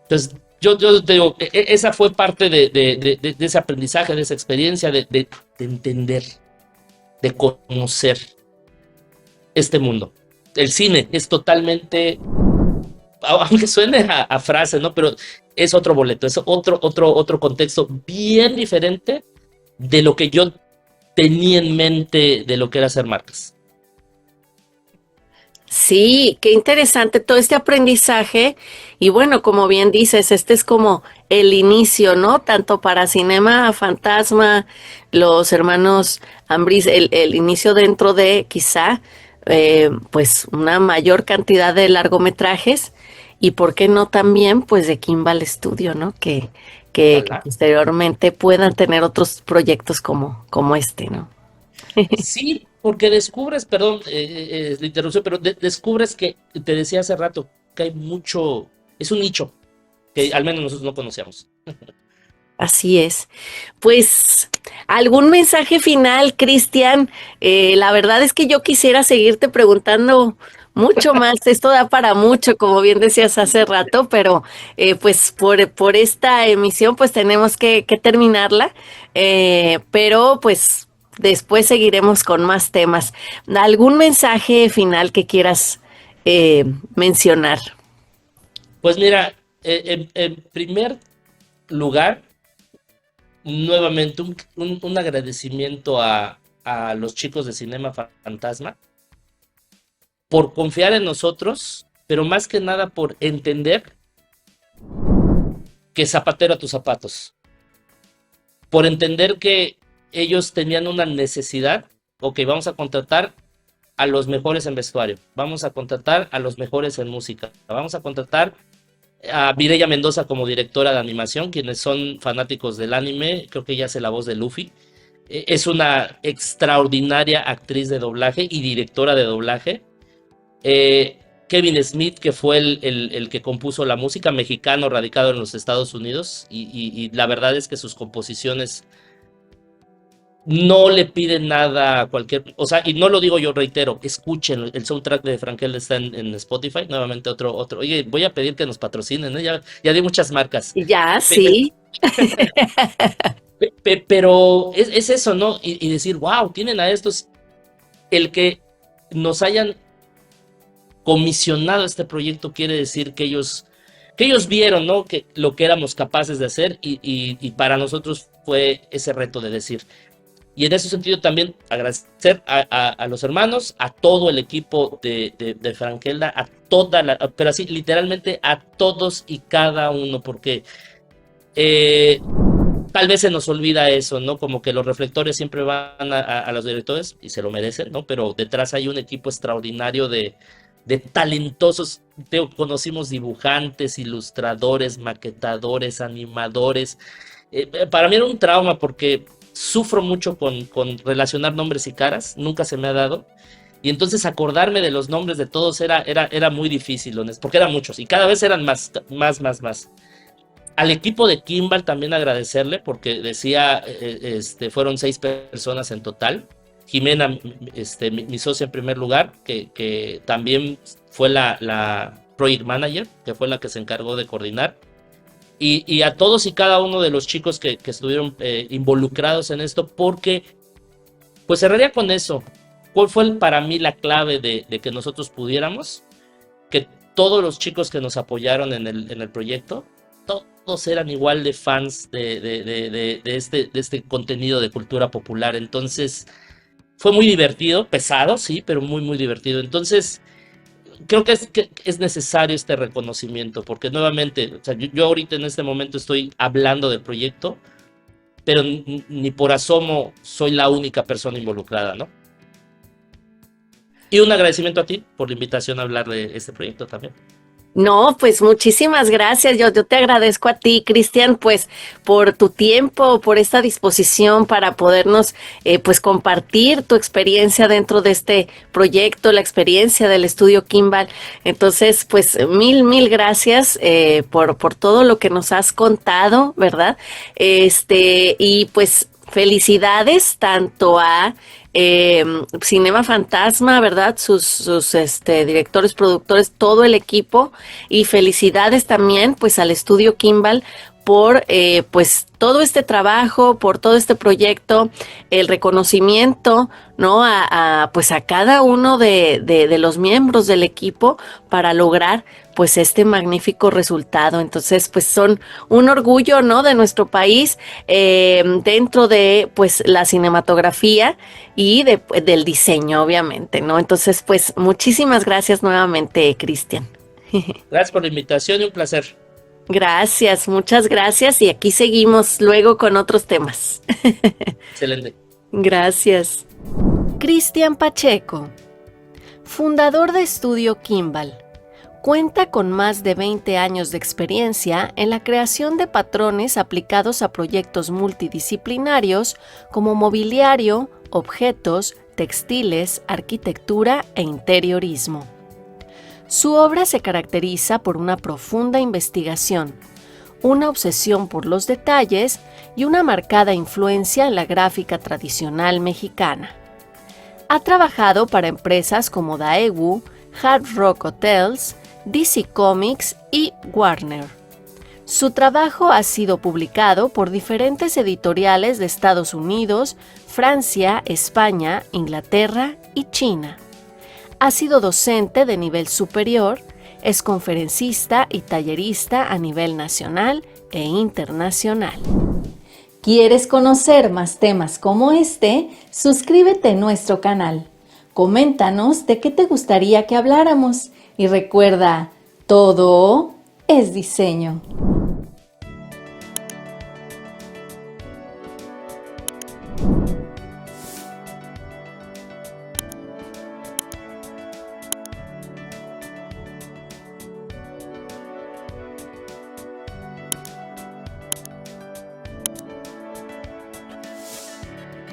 Speaker 2: Entonces, yo te digo, esa fue parte de ese aprendizaje, de esa experiencia, de entender, de conocer este mundo. El cine es totalmente, aunque suene a frase, ¿no? Pero es otro boleto, es otro contexto bien diferente de lo que yo tenía en mente de lo que era hacer marcas.
Speaker 3: Sí, qué interesante todo este aprendizaje. Y bueno, como bien dices, este es como el inicio, ¿no? Tanto para Cinema Fantasma, los hermanos Ambriz, el inicio dentro de quizá pues una mayor cantidad de largometrajes, y por qué no también pues de Kimball Studio, ¿no? Que posteriormente puedan tener otros proyectos como este, ¿no?
Speaker 2: Sí, porque descubres, perdón, la interrupción, pero descubres que, te decía hace rato, que hay mucho, es un nicho que al menos nosotros no conocíamos.
Speaker 3: Así es. Pues, ¿algún mensaje final, Cristian? La verdad es que yo quisiera seguirte preguntando mucho más. Esto da para mucho, como bien decías hace rato, pero pues por esta emisión pues tenemos que terminarla. Pero pues después seguiremos con más temas. ¿Algún mensaje final que quieras mencionar?
Speaker 2: Pues mira, en primer lugar, nuevamente un agradecimiento a los chicos de Cinema Fantasma por confiar en nosotros, pero más que nada por entender que zapatero a tus zapatos, por entender que ellos tenían una necesidad. Ok, vamos a contratar a los mejores en vestuario, vamos a contratar a los mejores en música, vamos a contratar a Mireia Mendoza como directora de animación. Quienes son fanáticos del anime, creo que ella hace la voz de Luffy. Es una extraordinaria actriz de doblaje y directora de doblaje. Kevin Smith, que fue el que compuso la música, mexicano radicado en los Estados Unidos, y la verdad es que sus composiciones no le piden nada a cualquier, o sea, y no lo digo yo, reitero, escuchen, el soundtrack de Frankel está en Spotify, nuevamente otro, oye, voy a pedir que nos patrocinen, ¿eh? Ya di muchas marcas,
Speaker 3: Ya,
Speaker 2: Pe-
Speaker 3: sí.
Speaker 2: pero es eso, ¿no? Y decir, wow, tienen a estos, el que nos hayan comisionado este proyecto quiere decir que ellos vieron, ¿no? Que lo que éramos capaces de hacer y para nosotros fue ese reto de decir. Y en ese sentido también agradecer a los hermanos, a todo el equipo de Frankelda, a toda la, pero así literalmente a todos y cada uno, porque tal vez se nos olvida eso, ¿no? Como que los reflectores siempre van a los directores y se lo merecen, ¿no? Pero detrás hay un equipo extraordinario de talentosos. Conocimos dibujantes, ilustradores, maquetadores, animadores. Para mí era un trauma porque sufro mucho con relacionar nombres y caras, nunca se me ha dado. Y entonces acordarme de los nombres de todos era muy difícil, porque eran muchos y cada vez eran más. Al equipo de Kimball también agradecerle porque decía, fueron 6 personas en total. Jimena, mi socia en primer lugar, que también fue la project manager, que fue la que se encargó de coordinar. Y a todos y cada uno de los chicos que estuvieron involucrados en esto, porque pues cerraría con eso. ¿Cuál fue para mí la clave de que nosotros pudiéramos? Que todos los chicos que nos apoyaron en el proyecto, todos eran igual de fans de este contenido de cultura popular. Entonces, fue muy divertido, pesado, sí, pero muy, muy divertido. Entonces, creo que es necesario este reconocimiento, porque nuevamente, o sea, yo ahorita en este momento estoy hablando del proyecto, pero ni por asomo soy la única persona involucrada, ¿no? Y un agradecimiento a ti por la invitación a hablar de este proyecto también.
Speaker 3: No, pues muchísimas gracias. Yo te agradezco a ti, Cristian, pues por tu tiempo, por esta disposición para podernos pues compartir tu experiencia dentro de este proyecto, la experiencia del estudio Kimball. Entonces, pues mil gracias por todo lo que nos has contado, ¿verdad? Y pues felicidades tanto a Cinema Fantasma, ¿verdad? Sus directores, productores, todo el equipo, y felicidades también pues al estudio Kimball por pues todo este trabajo, por todo este proyecto, el reconocimiento, ¿no? Pues a cada uno de los miembros del equipo para lograr pues este magnífico resultado. Entonces, pues son un orgullo, ¿no? De nuestro país dentro de pues la cinematografía y del diseño, obviamente, ¿no? Entonces, pues muchísimas gracias nuevamente, Cristian.
Speaker 2: Gracias por la invitación y un placer.
Speaker 3: Gracias, muchas gracias, y aquí seguimos luego con otros temas.
Speaker 2: Excelente.
Speaker 3: Gracias.
Speaker 1: Cristian Pacheco, fundador de Estudio Kimball, cuenta con más de 20 años de experiencia en la creación de patrones aplicados a proyectos multidisciplinarios como mobiliario, objetos, textiles, arquitectura e interiorismo. Su obra se caracteriza por una profunda investigación, una obsesión por los detalles y una marcada influencia en la gráfica tradicional mexicana. Ha trabajado para empresas como Daewoo, Hard Rock Hotels, DC Comics y Warner. Su trabajo ha sido publicado por diferentes editoriales de Estados Unidos, Francia, España, Inglaterra y China. Ha sido docente de nivel superior, es conferencista y tallerista a nivel nacional e internacional. ¿Quieres conocer más temas como este? Suscríbete a nuestro canal. Coméntanos de qué te gustaría que habláramos y recuerda, todo es diseño.